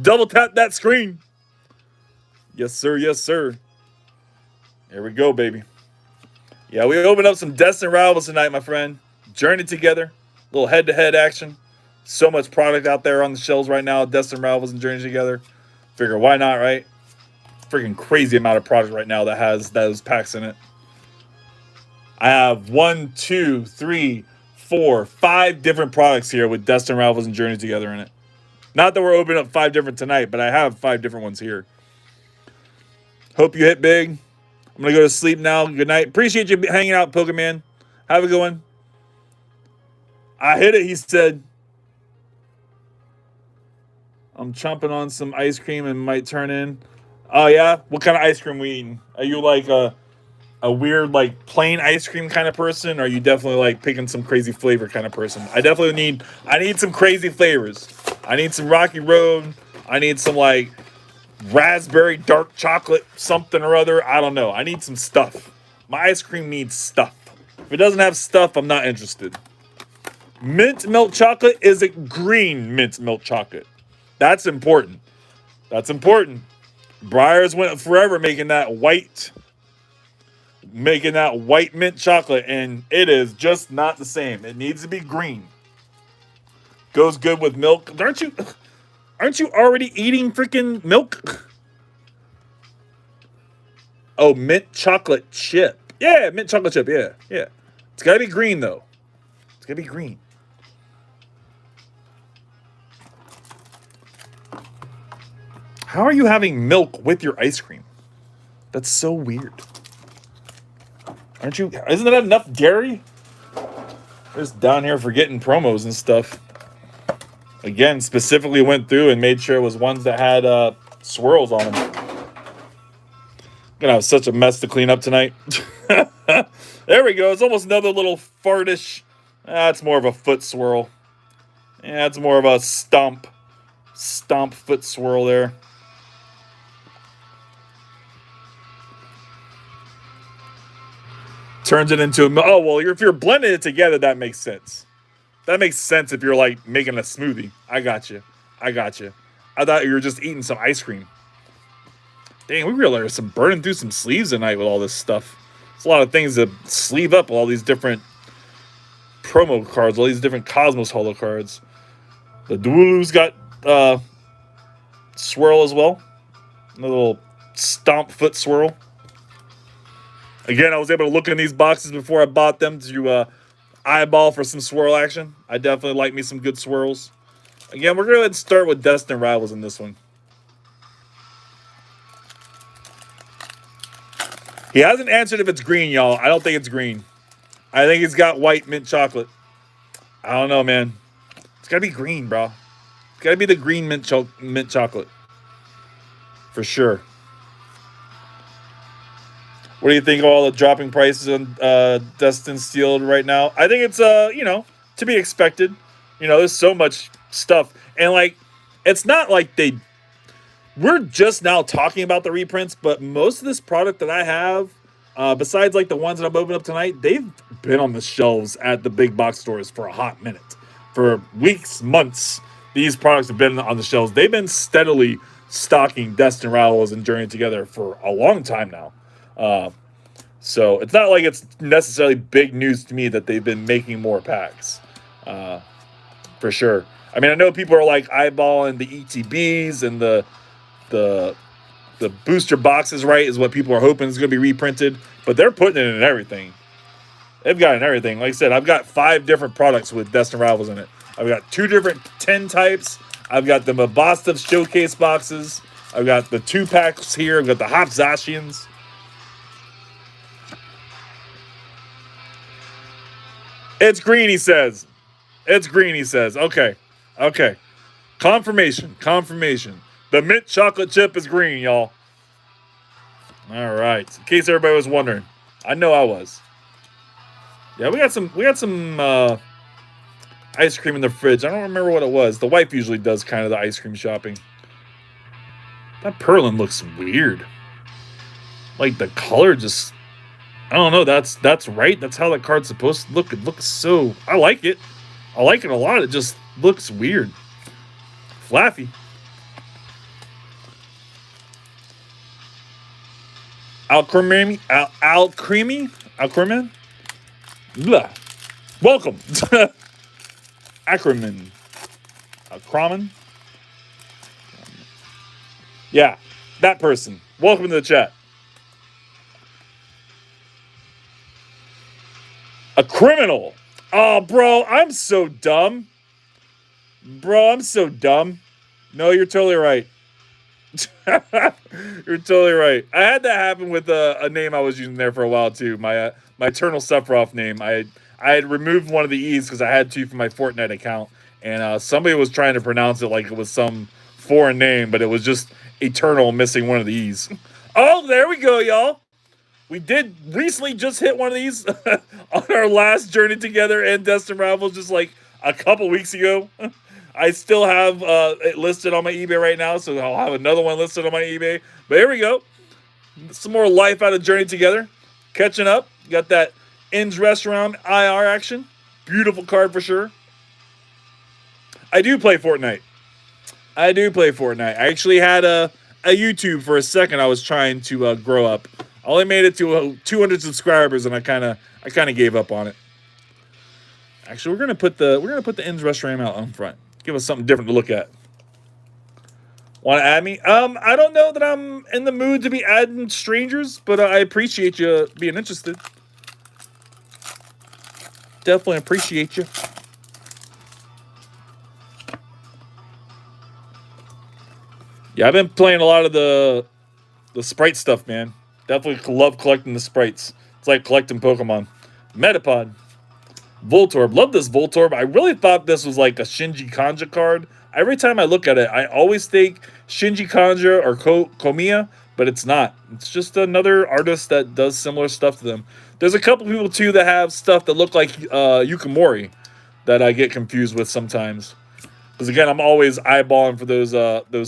Speaker 1: Double tap that screen. Yes, sir. Yes, sir. Here we go, baby. Yeah, we opened up some Destined rivals tonight, my friend. Journeyed together. A little head-to-head action. So much product out there on the shelves right now. Destined rivals and Journey together. Figure, why not, right? Freaking crazy amount of product right now that has those packs in it. I have 1, 2, 3, 4, 5 different products here with Destined rivals and Journey together in it. Not that we're opening up 5 different tonight, but I have 5 different ones here. Hope you hit big. I'm going to go to sleep now. Good night. Appreciate you hanging out, Pokemon. Have a good one. I hit it, he said. I'm chomping on some ice cream and might turn in. Oh, yeah? What kind of ice cream we eating? Are you like a weird, like, plain ice cream kind of person? Or are you definitely, like, picking some crazy flavor kind of person? I need some crazy flavors. I need some Rocky Road. I need some, like, raspberry dark chocolate something or other. I don't know. I need some stuff. My ice cream needs stuff. If it doesn't have stuff, I'm not interested. Mint milk chocolate, is it green mint milk chocolate? That's important. That's important. Breyers went forever making that white mint chocolate, and it is just not the same. It needs to be green. Goes good with milk. Aren't you already eating freaking milk? Oh, mint chocolate chip. Yeah, mint chocolate chip. Yeah. It's got to be green, though. It's got to be green. How are you having milk with your ice cream? That's so weird. Isn't that enough dairy? Just down here forgetting promos and stuff. Again, specifically went through and made sure it was ones that had swirls on them. Gonna have such a mess to clean up tonight. There we go. It's almost another little fartish. That's more of a foot swirl. Yeah, it's more of a stomp foot swirl there. Turns it into if you're blending it together, that makes sense. That makes sense if you're like making a smoothie. I got you. I thought you were just eating some ice cream. Dang, we realized some burning through some sleeves tonight with all this stuff. It's a lot of things to sleeve up, all these different promo cards, all these different Cosmos Holo cards. The Duelu's got swirl as well. A little stomp foot swirl. Again, I was able to look in these boxes before I bought them to eyeball for some swirl action. I definitely like me some good swirls. Again, we're going to start with Destined Rivals in this one. He hasn't answered if it's green, y'all. I don't think it's green. I think it's got white mint chocolate. I don't know, man. It's gotta be green, bro. It's gotta be the green mint chocolate for sure. What do you think of all the dropping prices on Destined Steel right now? I think it's to be expected. There's so much stuff, and like, it's not like we're just now talking about the reprints, but most of this product that I have, besides like the ones that I'm opening up tonight, they've been on the shelves at the big box stores for a hot minute, for weeks, months. These products have been on the shelves. They've been steadily stocking Destined Rivals and Journey Together for a long time now. So it's not like it's necessarily big news to me that they've been making more packs, for sure. I mean, I know people are like eyeballing the ETBs and the booster boxes, right? Is what people are hoping is going to be reprinted, but they're putting it in everything. They've got it in everything. Like I said, I've got 5 different products with Destined Rivals in it. I've got 2 different 10 types. I've got the Mabasta showcase boxes. I've got the 2 packs here. I've got the Hop Zashians. It's green, he says. It's green, he says. Okay. Confirmation. The mint chocolate chip is green, y'all. All right. In case everybody was wondering, I know I was. Yeah, we got some ice cream in the fridge. I don't remember what it was. The wife usually does kind of the ice cream shopping. That Perlin looks weird. Like the color just, I don't know. That's right. That's how that card's supposed to look. It looks so. I like it. I like it a lot. It just looks weird. Flaffy. Alcremie. Blah. Welcome. Ackerman. Acraman. Yeah, that person. Welcome to the chat. A criminal. Oh, bro, I'm so dumb. No, you're totally right. You're totally right. I had that happen with a name I was using there for a while too. My Eternal Sephiroth name. I had removed one of the E's because I had to for my Fortnite account, and somebody was trying to pronounce it like it was some foreign name, but it was just Eternal missing one of the E's. Oh, there we go, y'all. We did recently just hit one of these on our last Journey Together and Destined Rivals just like a couple weeks ago. I still have it listed on my eBay right now, so I'll have another one listed on my eBay. But here we go. Some more life out of Journey Together. Catching up. Got that Ins Restaurant IR action. Beautiful card for sure. I do play Fortnite. I actually had a YouTube for a second. I was trying to grow up. I only made it to 200 subscribers, and I kind of gave up on it. Actually, we're gonna put the Ins Restaurant out on front. Give us something different to look at. Want to add me? I don't know that I'm in the mood to be adding strangers, but I appreciate you being interested. Definitely appreciate you. Yeah, I've been playing a lot of the sprite stuff, man. Definitely love collecting the sprites. It's like collecting Pokemon. Metapod. Voltorb. Love this Voltorb. I really thought this was like a Shinji Kanja card. Every time I look at it, I always think Shinji Kanja or Komiya, but it's not. It's just another artist that does similar stuff to them. There's a couple people, too, that have stuff that look like Yukimori that I get confused with sometimes. Because, again, I'm always eyeballing for those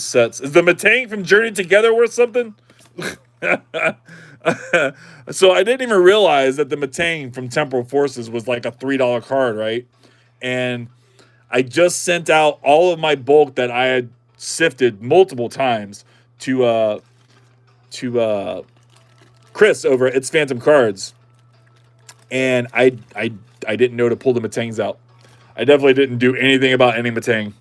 Speaker 1: sets. Is the Matang from Journey Together worth something? So I didn't even realize that the Matang from Temporal Forces was like a $3 card, right? And I just sent out all of my bulk that I had sifted multiple times to Chris over at It's Phantom Cards, and I didn't know to pull the Matangs out. I definitely didn't do anything about any Matang.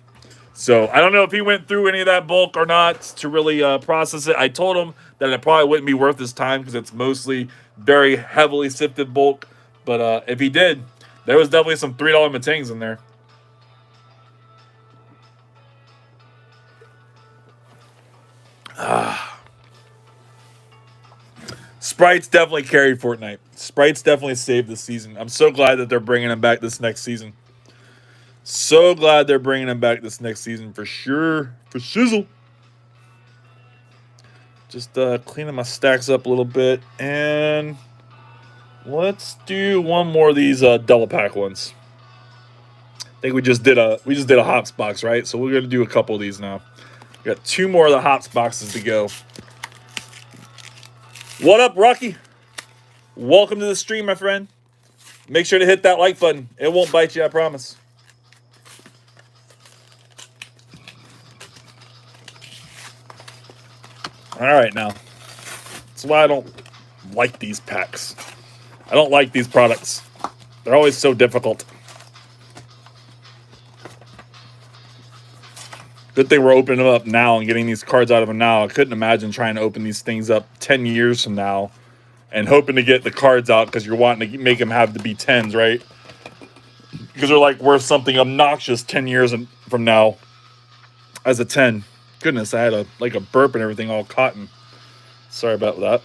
Speaker 1: So I don't know if he went through any of that bulk or not to really process it. I told him that it probably wouldn't be worth his time because it's mostly very heavily sifted bulk. But if he did, there was definitely some $3 Matangs in there. Sprites definitely carried Fortnite. Sprites definitely saved the season. I'm so glad that they're bringing them back this next season. So glad they're bringing them back this next season for sure. For shizzle. Just cleaning my stacks up a little bit. And let's do one more of these double pack ones. I think we just did a hops box, right? So we're gonna do a couple of these now. We got 2 more of the hops boxes to go. What up, Rocky? Welcome to the stream, my friend. Make sure to hit that like button. It won't bite you, I promise. All right, now. That's why I don't like these packs. I don't like these products. They're always so difficult. Good thing we're opening them up now and getting these cards out of them now. I couldn't imagine trying to open these things up 10 years from now and hoping to get the cards out because you're wanting to make them have to be 10s, right? Because they're like worth something obnoxious 10 years from now as a 10. Goodness, I had a burp and everything all cotton. Sorry about that.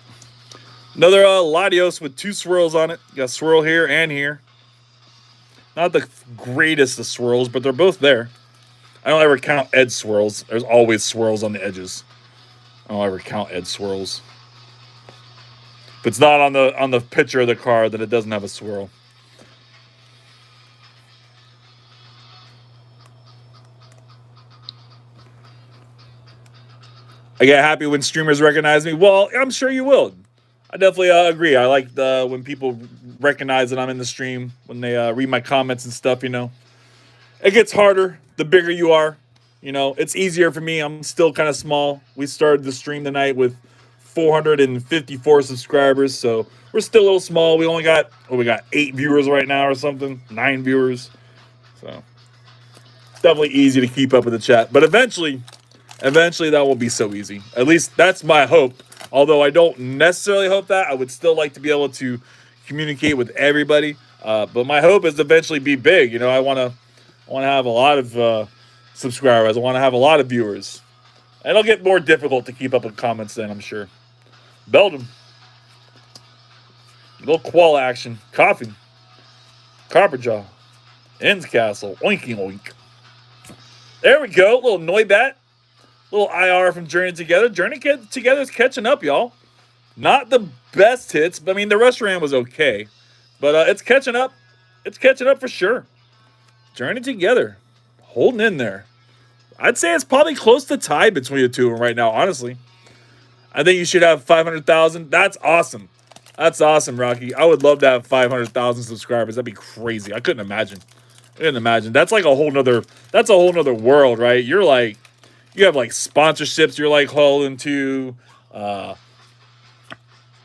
Speaker 1: Another Latios with 2 swirls on it. Got a swirl here and here. Not the greatest of swirls, but they're both there. I don't ever count edge swirls. There's always swirls on the edges. I don't ever count edge swirls. If it's not on the picture of the card, then it doesn't have a swirl. I get happy when streamers recognize me. Well, I'm sure you will. I definitely agree. I like when people recognize that I'm in the stream, when they read my comments and stuff, you know. It gets harder the bigger you are. You know, it's easier for me. I'm still kind of small. We started the stream tonight with 454 subscribers, so we're still a little small. We only got, 8 viewers right now or something, 9 viewers. So, it's definitely easy to keep up with the chat. But eventually that will be so easy. At least that's my hope. Although I don't necessarily hope that. I would still like to be able to communicate with everybody. But my hope is to eventually be big. You know, I want to have a lot of subscribers. I want to have a lot of viewers. And it'll get more difficult to keep up with comments then, I'm sure. Beldum. A little Qual action. Coffee. Copperjaw. Ends Castle. Oinking oink. There we go. Little Noibat. Little IR from Journey Together. Journey Together is catching up, y'all. Not the best hits, but I mean, the restaurant was okay. But it's catching up. It's catching up for sure. Journey Together. Holding in there. I'd say it's probably close to tie between the two of them right now, honestly. I think you should have 500,000. That's awesome. That's awesome, Rocky. I would love to have 500,000 subscribers. That'd be crazy. I couldn't imagine. That's like a whole nother world, right? You have like sponsorships you're like holding to.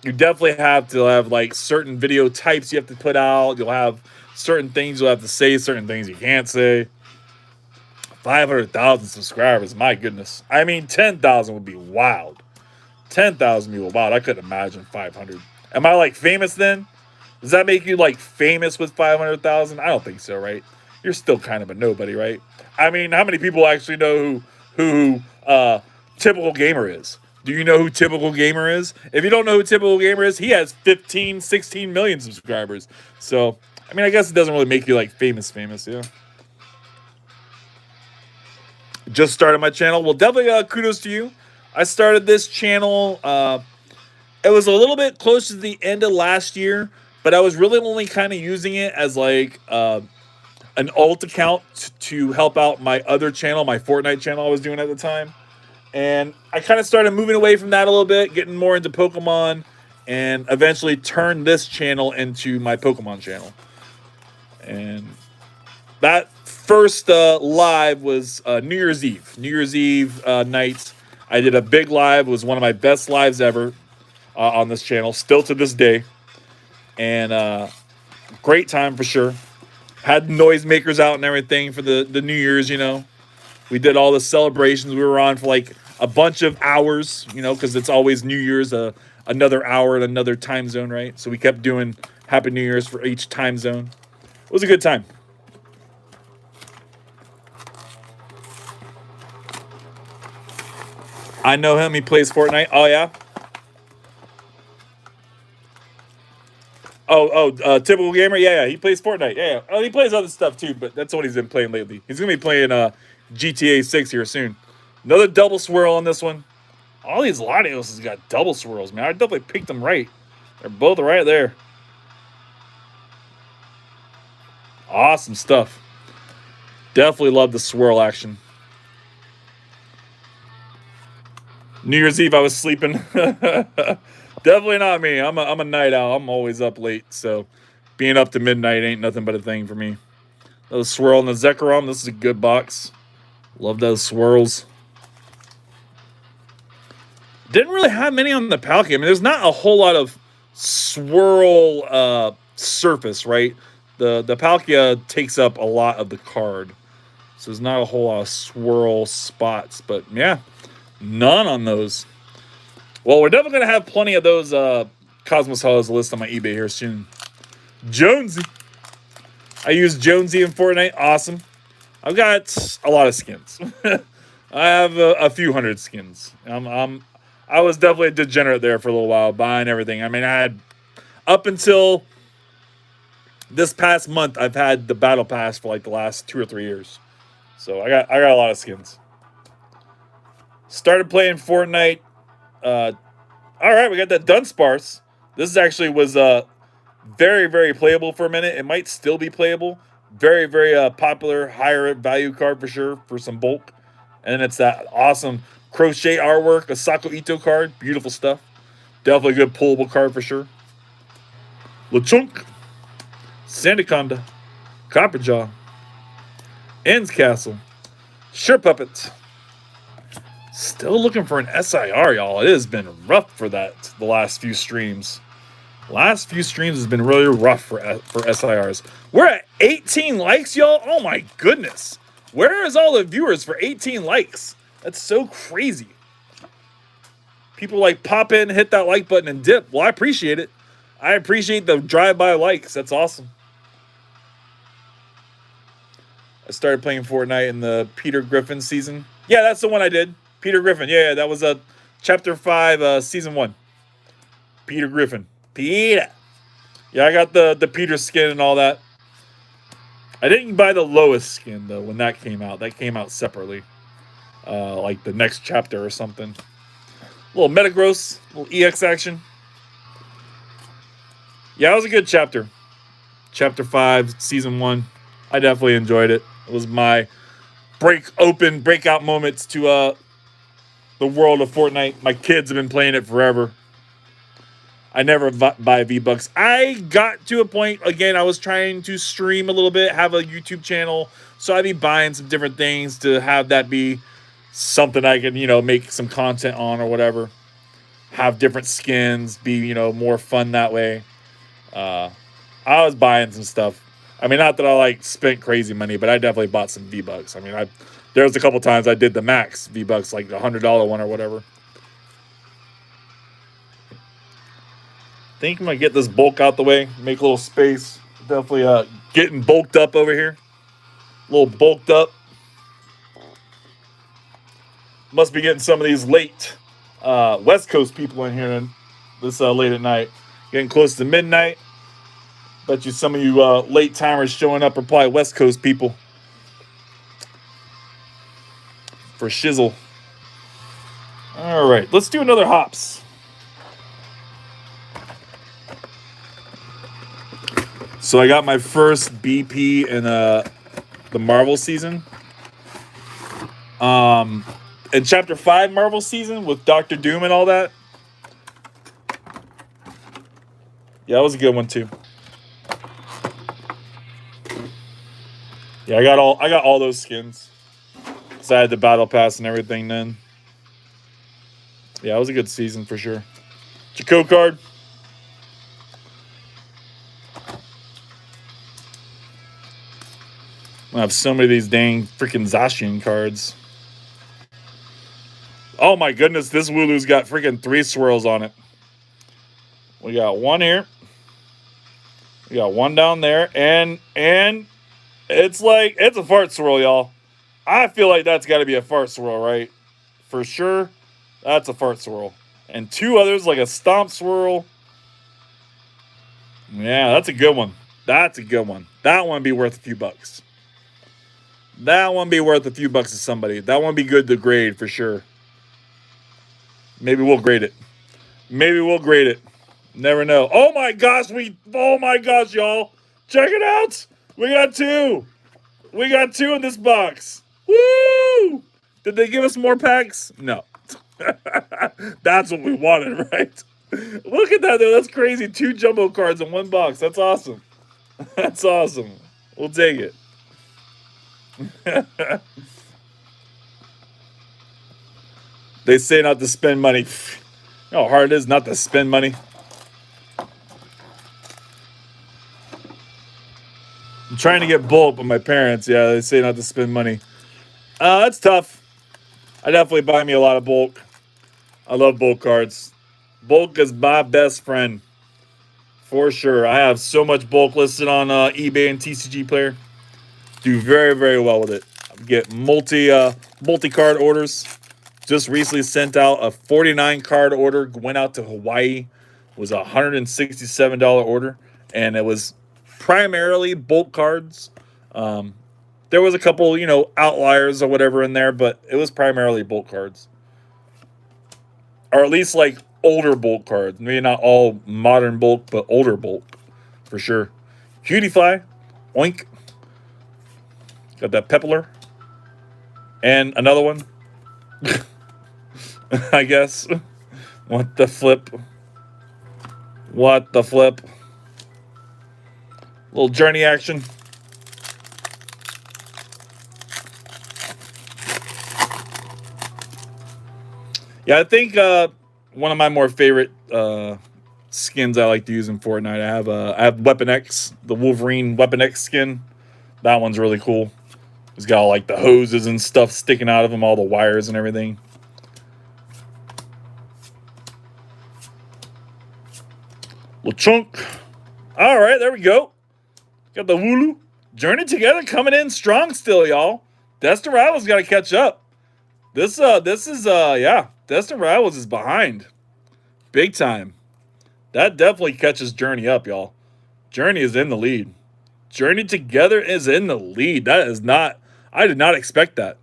Speaker 1: You definitely have to have like certain video types you have to put out. You'll have certain things you'll have to say, certain things you can't say. 500,000 subscribers, my goodness. I mean, 10,000 would be wild. 10,000 people, wow, I couldn't imagine 500. Am I like famous then? Does that make you like famous with 500,000? I don't think so, right? You're still kind of a nobody, right? I mean, how many people actually know who Typical Gamer is? Do you know who Typical Gamer is? If you don't know who Typical Gamer is, he has 15, 16 million subscribers. So, I mean, I guess it doesn't really make you like famous, yeah. Just started my channel. Well, definitely kudos to you. I started this channel. It was a little bit close to the end of last year, but I was really only kind of using it as like an alt account to help out my other channel, my Fortnite channel I was doing at the time. And I kind of started moving away from that a little bit, getting more into Pokemon, and eventually turned this channel into my Pokemon channel. And that first live was New Year's Eve. New Year's Eve night. I did a big live. It was one of my best lives ever on this channel, still to this day. And great time for sure. Had noisemakers out and everything for the New Year's, you know. We did all the celebrations. We were on for like a bunch of hours, you know, because it's always New Year's, another hour in another time zone, right? So we kept doing Happy New Year's for each time zone. It was a good time. I know him. He plays Fortnite. Oh, yeah? Typical gamer. Yeah, he plays Fortnite. Yeah. Oh, he plays other stuff too, but that's what he's been playing lately. He's gonna be playing GTA 6 here soon. Another double swirl on this one. All these Latios has got double swirls, man. I definitely picked them right. They're both right there. Awesome stuff. Definitely love the swirl action. New Year's Eve, I was sleeping. Definitely not me. I'm a night owl. I'm always up late, so being up to midnight ain't nothing but a thing for me. Those swirl and the Zekrom. This is a good box. Love those swirls. Didn't really have many on the Palkia. I mean, there's not a whole lot of swirl surface, right? The Palkia takes up a lot of the card. So there's not a whole lot of swirl spots. But yeah, none on those. Well, we're definitely going to have plenty of those Cosmos Hollows list on my eBay here soon. Jonesy. I use Jonesy in Fortnite. Awesome. I've got a lot of skins. I have a few hundred skins. I was definitely a degenerate there for a little while, buying everything. I mean, I had up until this past month, I've had the battle pass for like the last 2 or 3 years. So I got a lot of skins. Started playing Fortnite. All right, we got that Dunsparce. This actually was very, very playable for a minute. It might still be playable. Very, very popular, higher value card for sure for some bulk. And it's that awesome crochet artwork, a Sako Ito card. Beautiful stuff. Definitely a good pullable card for sure. Lechonk, Sandaconda, Copperjaw, Ends Castle, Sure Puppet. Still looking for an SIR, y'all. It has been rough for that the last few streams. Last few streams has been really rough for SIRs. We're at 18 likes, y'all. Oh my goodness. Where is all the viewers for 18 likes? That's so crazy. People like pop in, hit that like button, and dip. Well, I appreciate it. I appreciate the drive-by likes. That's awesome. I started playing Fortnite in the Peter Griffin season. Yeah, that's the one I did. Peter Griffin. Yeah, that was a chapter 5, season 1. Peter Griffin. Peter. Yeah, I got the Peter skin and all that. I didn't buy the lowest skin though when that came out. That came out separately. Like the next chapter or something. A little Metagross, a little EX action. Yeah, it was a good chapter. Chapter 5, season 1. I definitely enjoyed it. It was my breakout moments to the world of Fortnite. My kids have been playing it forever. I never buy V-Bucks. I got to a point, again, I was trying to stream a little bit, have a YouTube channel, so I'd be buying some different things to have that be something I can, make some content on or whatever. Have different skins, be, more fun that way. I was buying some stuff. I mean, not that I, spent crazy money, but I definitely bought some V-Bucks. I mean, there was a couple times I did the max V-Bucks, like the $100 one or whatever. Think I'm going to get this bulk out the way, make a little space. Definitely getting bulked up over here. A little bulked up. Must be getting some of these late West Coast people in here this late at night. Getting close to midnight. Bet you some of you late timers showing up are probably West Coast people. For shizzle. All right, let's do another hops. So I got my first BP in the Marvel season. In Chapter 5 Marvel season with Doctor Doom and all that. Yeah, that was a good one too. Yeah, I got all those skins. Because I had the battle pass and everything then. Yeah, it was a good season for sure. Jaco card. I have so many of these dang freaking Zacian cards. Oh my goodness, this Wooloo's got freaking 3 swirls on it. We got one here. We got one down there. And it's a fart swirl, y'all. I feel like that's got to be a fart swirl, right? For sure, that's a fart swirl. And 2 others, like a stomp swirl. Yeah, that's a good one. That's a good one. That one be worth a few bucks. That one be worth a few bucks to somebody. That one be good to grade for sure. Maybe we'll grade it. Maybe we'll grade it. Never know. Oh my gosh, oh my gosh, y'all. Check it out. We got two. We got two in this box. Woo! Did they give us more packs? No. That's what we wanted, right? Look at that, though. That's crazy. Two jumbo cards in one box. That's awesome. That's awesome. We'll take it. They say not to spend money. You know how hard it is not to spend money. I'm trying to get bulk, but my parents, yeah, they say not to spend money. That's tough. I definitely buy me a lot of bulk. I love bulk cards. Bulk is my best friend. For sure. I have so much bulk listed on eBay and TCG Player. Do very, very well with it. Get multi card orders. Just recently sent out a 49 card order. Went out to Hawaii. It was a $167 order. And it was primarily bulk cards. There was a couple, outliers or whatever in there, but it was primarily bulk cards. Or at least like older bulk cards. Maybe not all modern bulk, but older bulk for sure. Cutie Fly, Oink. Got that Pepler. And another one. I guess. What the flip? What the flip? Little journey action. Yeah, I think one of my more favorite skins I like to use in Fortnite. I have Weapon X, the Wolverine Weapon X skin. That one's really cool. He's got all like the hoses and stuff sticking out of him, all the wires and everything. Little chunk. All right, there we go. Got the Wooloo. Journey Together coming in strong still, y'all. Destined Rivals got to catch up. This is Destined Rivals is behind. Big time. That definitely catches Journey up, y'all. Journey is in the lead. Journey Together is in the lead. That is not. I did not expect that.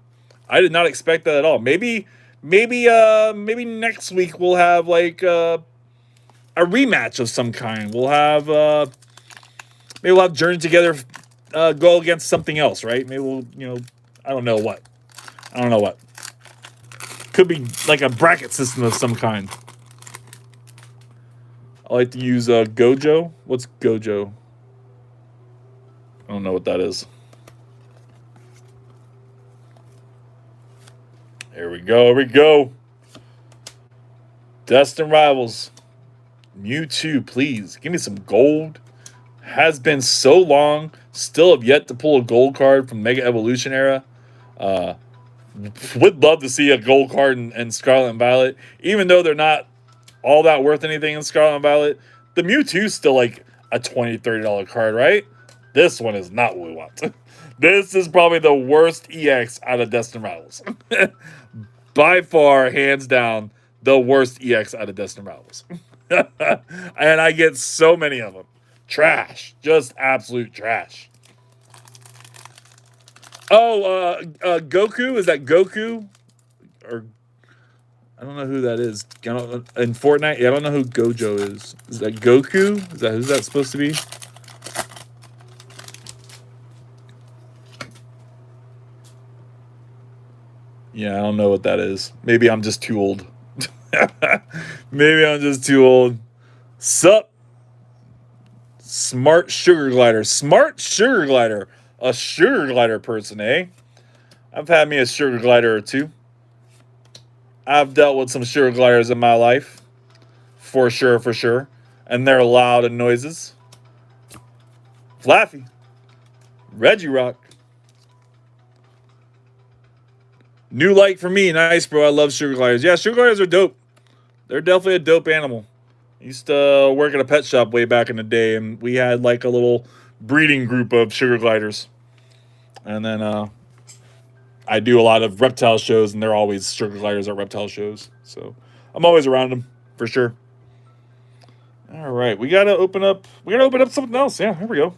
Speaker 1: I did not expect that at all. Maybe next week we'll have like a rematch of some kind. Maybe we'll have Journey Together go against something else, right? Maybe we'll, I don't know what. Could be like a bracket system of some kind. I like to use Gojo. What's Gojo? I don't know what that is. Here we go. Here we go. Destined Rivals. Mewtwo, please. Give me some gold. Has been so long. Still have yet to pull a gold card from Mega Evolution era. Would love to see a gold card in Scarlet and Violet. Even though they're not all that worth anything in Scarlet and Violet, the Mewtwo's still like a $20, $30 card, right? This one is not what we want. This is probably the worst EX out of Destined Rivals. By far, hands down, the worst EX out of Destined Rivals. And I get so many of them. Trash. Just absolute trash. Oh, Goku? Is that Goku? Or I don't know who that is. In Fortnite, yeah, I don't know who Gojo is. Is that Goku? Who's that supposed to be? Yeah, I don't know what that is. Maybe I'm just too old. Maybe I'm just too old. Sup? Smart Sugar Glider. Smart Sugar Glider. A Sugar Glider person, eh? I've had me a Sugar Glider or two. I've dealt with some Sugar Gliders in my life. For sure, for sure. And they're loud and noises. Flaffy. Regirock. New light for me. Nice, bro. I love Sugar Gliders. Yeah, Sugar Gliders are dope. They're definitely a dope animal. I used to work at a pet shop way back in the day, and we had like a little breeding group of Sugar Gliders. And then I do a lot of reptile shows, and they're always Sugar Gliders at reptile shows. So I'm always around them, for sure. All right, we gotta open up. We gotta open up something else. Yeah, here we go.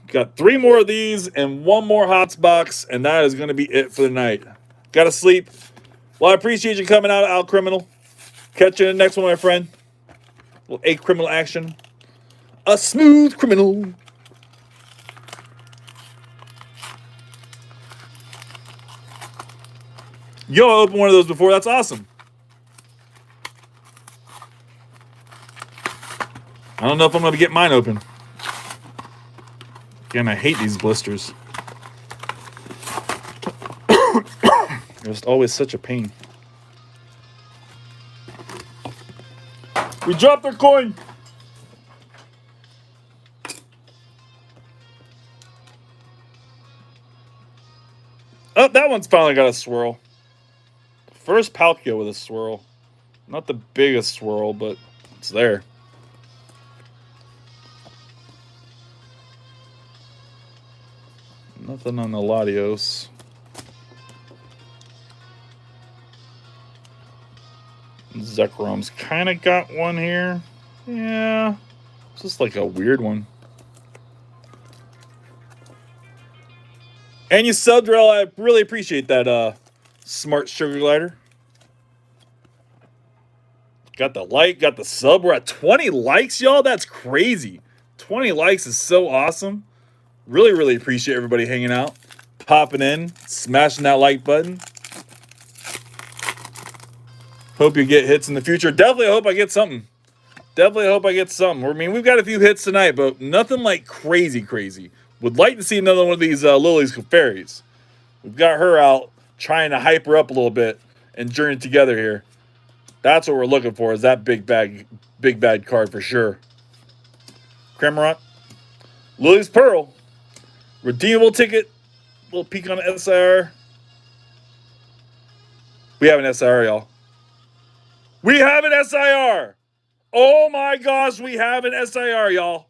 Speaker 1: Got 3 more of these and 1 more HOTS box, and that is gonna be it for the night. Gotta sleep. Well, I appreciate you coming out, Al Criminal. Catch you in the next one, my friend. A little A criminal action. A smooth criminal. Yo, I opened one of those before. That's awesome. I don't know if I'm gonna get mine open. Again, I hate these blisters. They're just always such a pain. We dropped our coin. Oh, that one's finally got a swirl. First Palkia with a swirl. Not the biggest swirl, but it's there. Nothing on the Latios. Zekrom's kind of got one here. Yeah. It's just like a weird one. And you subbed, Rel. I really appreciate that smart sugar glider. Got the like, got the sub. We're at 20 likes, y'all. That's crazy. 20 likes is so awesome. Really, really appreciate everybody hanging out, popping in, smashing that like button. Hope you get hits in the future. Definitely hope I get something. Definitely hope I get something. I mean, we've got a few hits tonight, but nothing like crazy. Would like to see another one of these Lily's Fairies. We've got her out trying to hype her up a little bit and journey together here. That's what we're looking for, is that big bad card for sure. Cramorant. Lily's Pearl. Redeemable ticket. Little peek on the SIR. We have an SIR, y'all. We have an SIR. Oh my gosh, we have an SIR, y'all.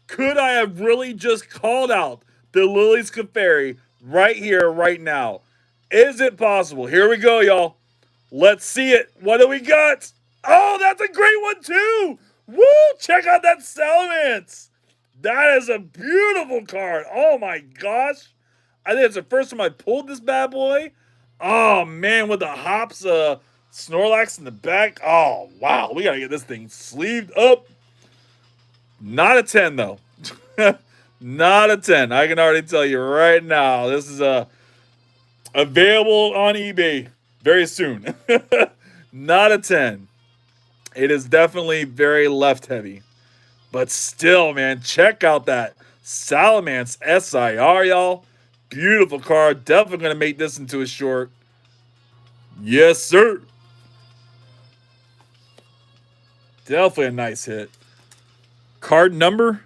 Speaker 1: Could I have really just called out the Lily's Clefairy right here, right now? Is it possible? Here we go, y'all. Let's see it. What do we got? Oh, that's a great one, too. Woo! Check out that Salamence. That is a beautiful card. Oh, my gosh. I think it's the first time I pulled this bad boy. Oh, man, with the hops, Snorlax in the back. Oh, wow. We got to get this thing sleeved up. Not a 10, though. Not a 10. I can already tell you right now. This is available on eBay very soon. Not a 10. It is definitely very left heavy. But still, man, check out that Salamence SIR, y'all. Beautiful card. Definitely going to make this into a short. Yes, sir. Definitely a nice hit. Card number.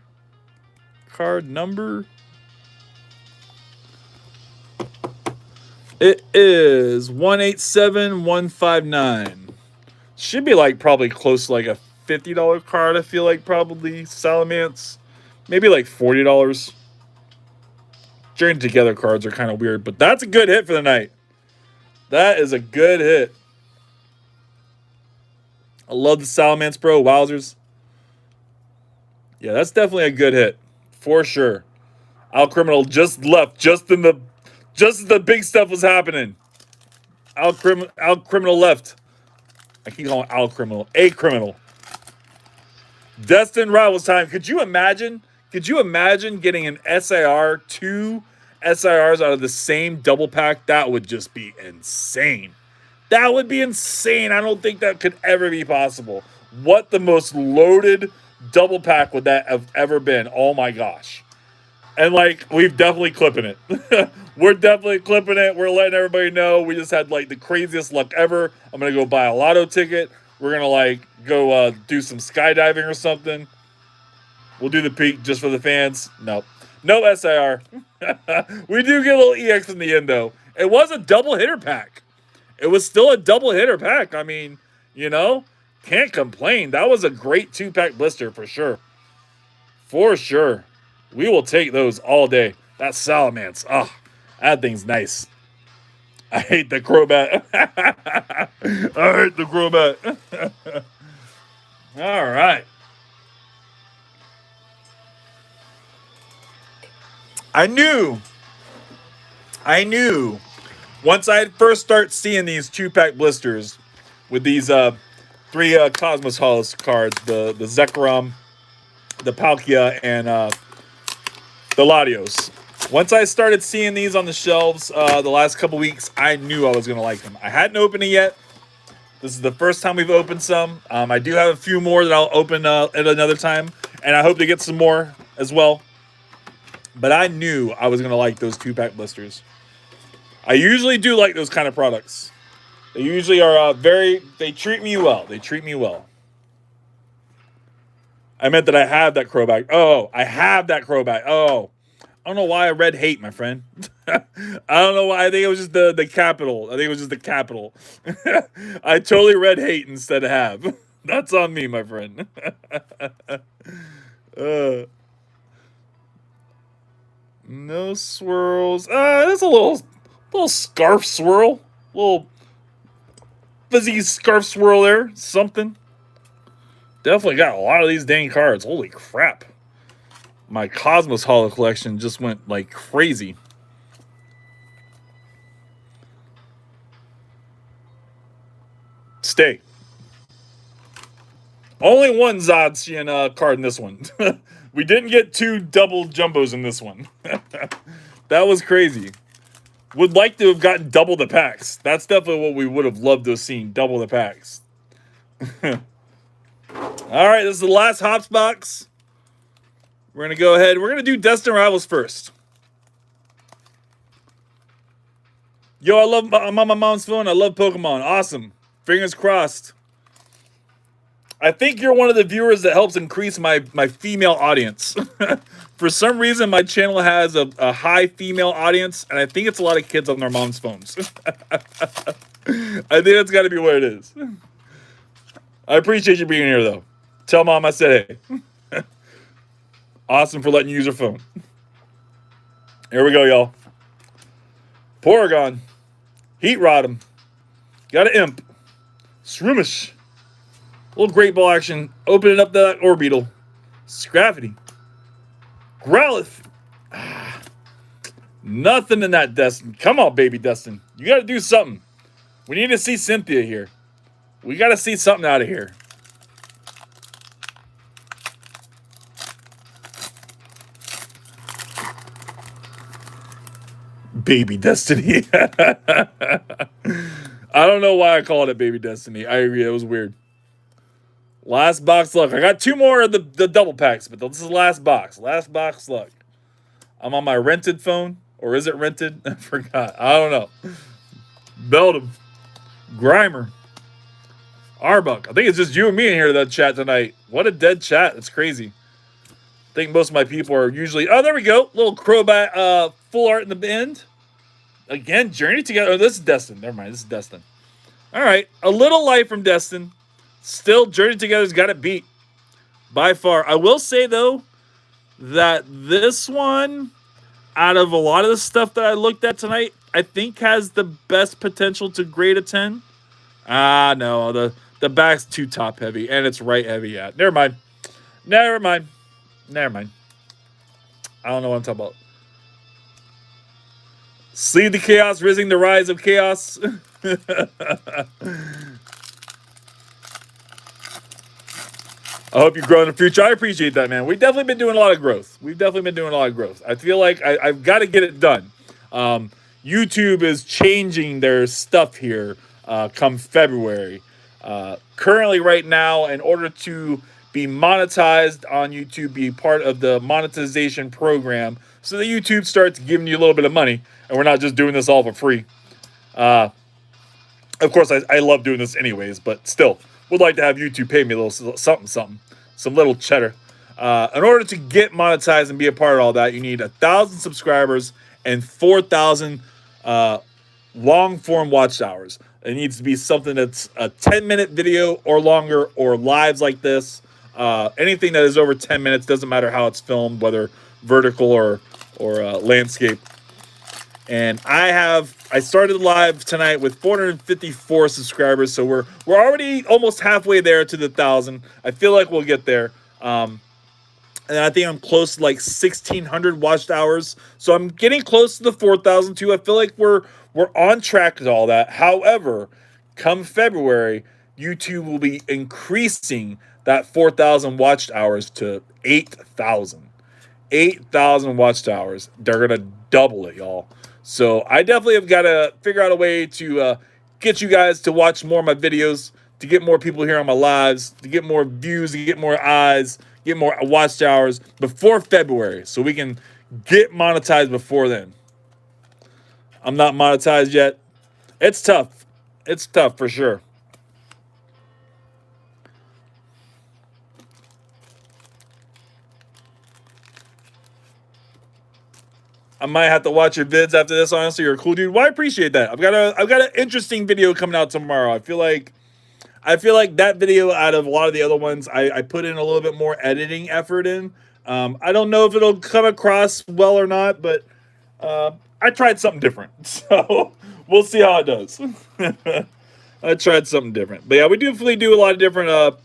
Speaker 1: It is 187159. Should be like probably close to like a $50 card, I feel like, probably. Salamence. Maybe like $40. Journey Together cards are kind of weird, but that's a good hit for the night. That is a good hit. I love the Salamence, bro. Wowzers. Yeah, that's definitely a good hit. For sure. Al Criminal just left just as the big stuff was happening. Al Criminal left. I keep calling Al Criminal. A Criminal. Destined Rivals time. Could you imagine getting an SIR, 2 SIRs out of the same double pack? That would just be insane. That would be insane. I don't think that could ever be possible. What the most loaded double pack would that have ever been? Oh my gosh. And like, we've definitely clipping it. We're definitely clipping it. We're letting everybody know we just had like the craziest luck ever. I'm going to go buy a lotto ticket. We're going to like go do some skydiving or something. We'll do the peak just for the fans. Nope. No SIR. We do get a little EX in the end though. It was a double hitter pack. It was still a double hitter pack. I mean, you know, can't complain. That was a great 2-pack blister for sure. For sure. We will take those all day. That Salamence. Oh, that thing's nice. I hate the Crobat. I hate the Crobat. All right. I knew. I knew. Once I first start seeing these 2-pack blisters with these three Cosmos Hollis cards, the Zekrom, the Palkia, and the Latios. Once I started seeing these on the shelves the last couple weeks, I knew I was going to like them. I hadn't opened it yet. This is the first time we've opened some. I do have a few more that I'll open at another time, and I hope to get some more as well. But I knew I was going to like those 2-pack blisters. I usually do like those kind of products. They usually are they treat me well. They treat me well. I meant that I have that Crobat. Oh, I have that Crobat. Oh, I don't know why I read hate, my friend. I don't know why. I think it was just the capital. I think it was just the capital. I totally read hate instead of have. That's on me, my friend. No swirls. That's a little scarf swirl. Little fuzzy scarf swirl there. Something. Definitely got a lot of these dang cards. Holy crap. My Cosmos Holo collection just went like crazy. Stay. Only one Zacian card in this one. We didn't get 2 double jumbos in this one. That was crazy. Would like to have gotten double the packs. That's definitely what we would have loved to have seen. Double the packs. All right, this is the last Hops box. We're going to go ahead. We're going to do Destined Rivals first. Yo, I'm on my mom's phone. I love Pokemon. Awesome. Fingers crossed. I think you're one of the viewers that helps increase my female audience. For some reason, my channel has a high female audience, and I think it's a lot of kids on their mom's phones. I think that's got to be what it is. I appreciate you being here, though. Tell mom I said hey. Awesome for letting you use her phone. Here we go, y'all. Porygon. Heat Rodham. Got an Imp. Shroomish. Little Great Ball action. Opening up that Orbeetle. Scraffity. Growlithe. Nothing in that Destin. Come on, baby Destin. You got to do something. We need to see Cynthia here. We got to see something out of here. Baby Destiny. I don't know why I called it Baby Destiny. I agree. It was weird. Last box luck. I got 2 more of the double packs, but this is last box. Last box luck. I'm on my rented phone. Or is it rented? I forgot. I don't know. Beldum. Grimer. Arbuck. I think it's just you and me in here that chat tonight. What a dead chat. It's crazy. I think most of my people are usually... Oh, there we go. Little Crobat full art in the end. Again, Journey Together. Oh, this is Destined. Never mind. This is Destined. All right. A little light from Destined. Still, Journey Together's got it beat. By far. I will say, though, that this one, out of a lot of the stuff that I looked at tonight, I think has the best potential to grade a 10. No. The back's too top heavy, and it's right heavy. Yeah. Never mind. Never mind. Never mind. I don't know what I'm talking about. Sleeve the Chaos, rising the rise of Chaos. I hope you grow in the future. I appreciate that, man. We've definitely been doing a lot of growth. I feel like I've got to get it done. YouTube is changing their stuff here come February. Currently, right now, in order to be monetized on YouTube, be part of the monetization program, so that YouTube starts giving you a little bit of money, and we're not just doing this all for free. Of course, I love doing this anyways, but still, would like to have YouTube pay me a little something, some little cheddar. In order to get monetized and be a part of all that, you need 1,000 subscribers and 4,000 long-form watch hours. It needs to be something that's a 10-minute video or longer, or lives like this. Anything that is over 10 minutes, doesn't matter how it's filmed, whether vertical or landscape. And I started live tonight with 454 subscribers, so we're already almost halfway there to the 1,000. I feel like we'll get there. And I think I'm close to like 1,600 watched hours. So I'm getting close to the 4,000 too. I feel like we're on track to all that. However, come February, YouTube will be increasing that 4,000 watched hours to 8,000. 8,000 watch hours. They're gonna double it, y'all. So I definitely have got to figure out a way to get you guys to watch more of my videos, to get more people here on my lives, to get more views, to get more eyes, get more watch hours before February, so we can get monetized before then. I'm not monetized yet. It's tough. It's tough for sure. I might have to watch your vids after this. Honestly, you're a cool dude. Well, I appreciate that. I've got an interesting video coming out tomorrow. I feel like that video, out of a lot of the other ones, I put in a little bit more editing effort in. I don't know if it'll come across well or not, but I tried something different. So we'll see how it does. I tried something different. But yeah, we definitely do a lot of different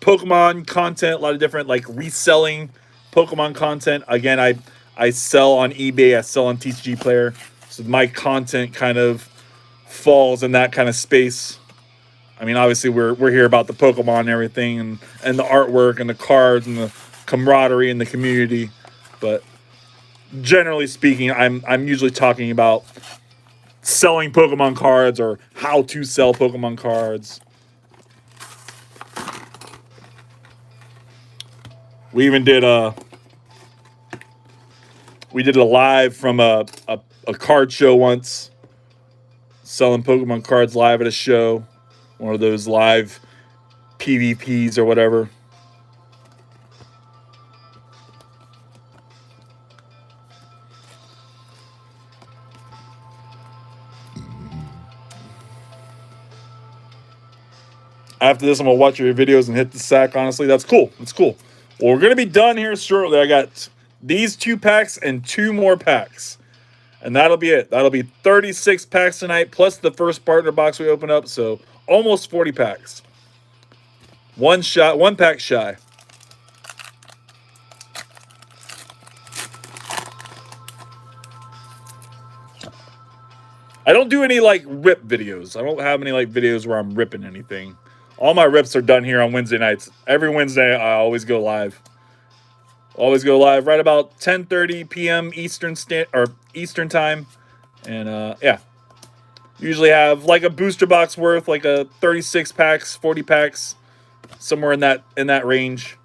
Speaker 1: Pokemon content, a lot of different like reselling Pokemon content. Again, I sell on eBay, I sell on TCG Player. So my content kind of falls in that kind of space. I mean, obviously we're here about the Pokemon and everything, and the artwork and the cards and the camaraderie and the community, but generally speaking, I'm usually talking about selling Pokemon cards or how to sell Pokemon cards. We even did a live from a card show once, selling Pokemon cards live at a show, one of those live PvPs or whatever. After this, I'm gonna watch your videos and hit the sack. Honestly, that's cool. That's cool. Well, we're gonna be done here shortly. I got these 2 packs and 2 more packs, and that'll be it. That'll be 36 packs tonight, plus the first partner box we open up. So almost 40 packs. One pack shy. I don't do any like rip videos. I don't have any like videos where I'm ripping anything. All my rips are done here on Wednesday nights. Every Wednesday, I always go live. Always go live right about 10:30 p.m. Eastern time, and yeah, usually have like a booster box worth, like a 36 packs, 40 packs, somewhere in that range.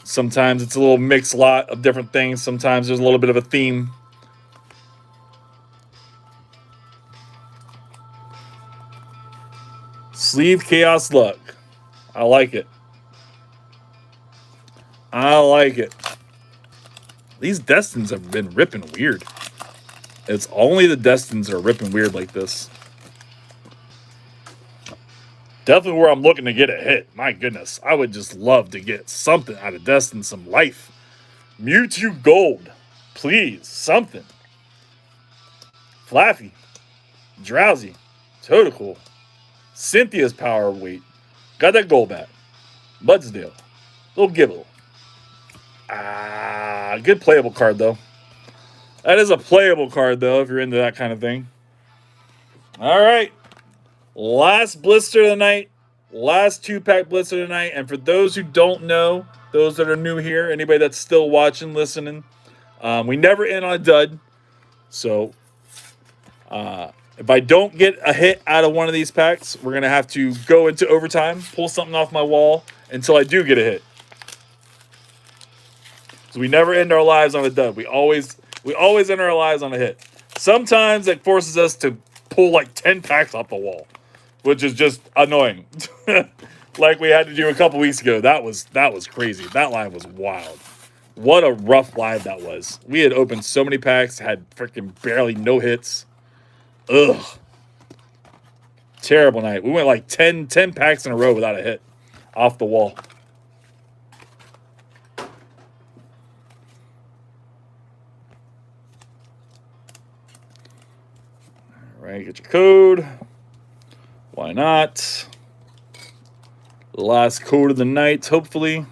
Speaker 1: Sometimes it's a little mixed lot of different things. Sometimes there's a little bit of a theme. Sleeve Chaos Luck. I like it. I like it. These Destins have been ripping weird. It's only the Destins are ripping weird like this. Definitely where I'm looking to get a hit. My goodness. I would just love to get something out of Destin, some life. Mewtwo Gold. Please, something. Flaffy. Drowsy. Totally. Cynthia's Power Weight. Got that Golbat. Mudsdale. Little Gibble. Good playable card, though. That is a playable card, though, if you're into that kind of thing. All right. Last blister of the night. Last 2-pack blister of the night. And for those who don't know, those that are new here, anybody that's still watching, listening, we never end on a dud. So if I don't get a hit out of one of these packs, we're going to have to go into overtime, pull something off my wall until I do get a hit. So we never end our lives on a dud. We always end our lives on a hit. Sometimes it forces us to pull like 10 packs off the wall, which is just annoying. Like we had to do a couple weeks ago. That was crazy. That live was wild. What a rough live that was. We had opened so many packs, had freaking barely no hits. Ugh. Terrible night. We went like 10 packs in a row without a hit off the wall. right, get your code. Why not? Last code of the night, hopefully.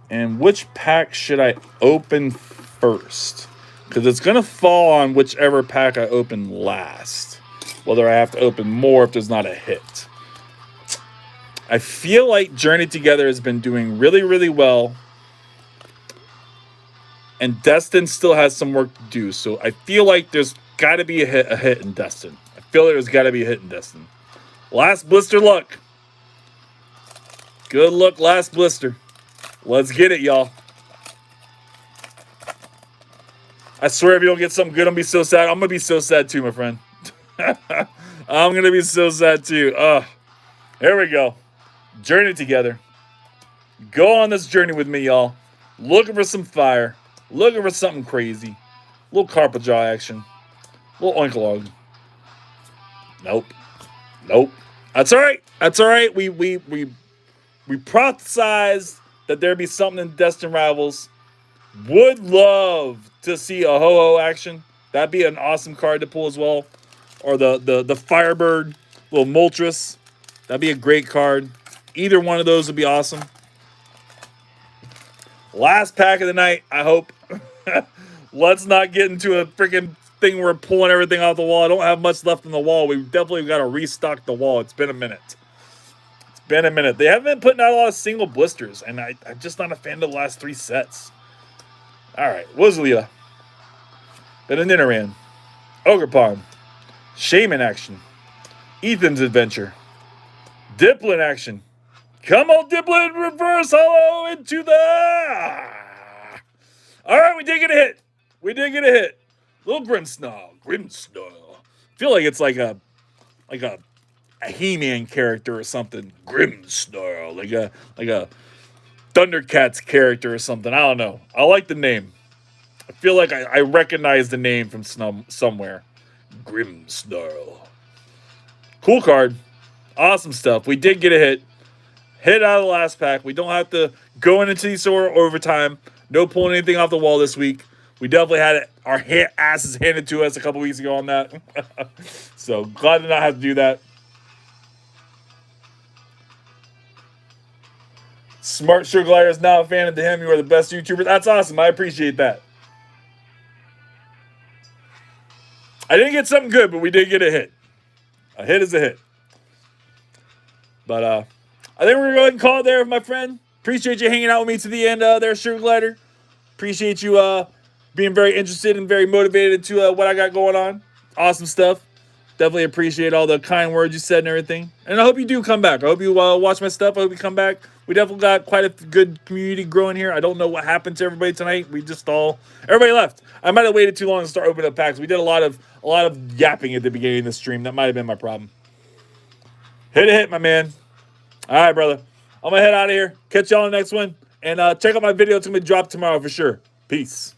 Speaker 1: And which pack should I open first? Because it's going to fall on whichever pack I open last. Whether I have to open more if there's not a hit. I feel like Journey Together has been doing really, really well. And Destined still has some work to do. So I feel like there's got to be a hit in Destined. I feel like there's got to be a hit in Destined. Last blister luck. Good luck, last blister. Let's get it, y'all. I swear if you don't get something good, I'm going to be so sad. I'm going to be so sad too, my friend. I'm going to be so sad too. Here we go. Journey Together. Go on this journey with me, y'all. Looking for some fire. Looking for something crazy. A little carpet jaw action. A little oinkalog. Nope. Nope. That's all right. That's all right. We prophesized that there'd be something in Destined Rivals. Would love to see a ho-ho action. That'd be an awesome card to pull as well. Or the Firebird, little Moltres. That'd be a great card. Either one of those would be awesome. Last pack of the night, I hope. Let's not get into a freaking thing where we're pulling everything off the wall. I don't have much left in the wall. We've definitely got to restock the wall. It's been a minute. It's been a minute. They haven't been putting out a lot of single blisters, and I'm just not a fan of the last 3 sets. All right, Wuzlia. Then a Nidoran. Ogerpon. Shaman action. Ethan's Adventure. Dipplin action. Come on, Dipplin, reverse hollow into the... All right, we did get a hit. We did get a hit. Little Grimmsnarl. Grimmsnarl. I feel like it's like a He-Man character or something. Grimmsnarl. Like a Thundercats character or something. I don't know. I like the name. I feel like I recognize the name from somewhere. Grimmsnarl. Cool card. Awesome stuff. We did get a hit. Hit out of the last pack. We don't have to go into these overtime. No pulling anything off the wall this week. We definitely had our asses handed to us a couple weeks ago on that. So glad to not have to do that. Smart Sugar Glider is now a fan of him. You are the best YouTuber. That's awesome. I appreciate that. I didn't get something good, but we did get a hit. A hit is a hit. But I think we're going to go ahead and call it there, my friend. Appreciate you hanging out with me to the end there, Sugar Glider. Appreciate you being very interested and very motivated to what I got going on. Awesome stuff. Definitely appreciate all the kind words you said and everything. And I hope you do come back. I hope you watch my stuff. I hope you come back. We definitely got quite a good community growing here. I don't know what happened to everybody tonight. Everybody left. I might have waited too long to start opening up packs. We did a lot of yapping at the beginning of the stream. That might have been my problem. Hit a hit, my man. All right, brother. I'm going to head out of here. Catch y'all on the next one. And check out my video. It's going to be dropped tomorrow for sure. Peace.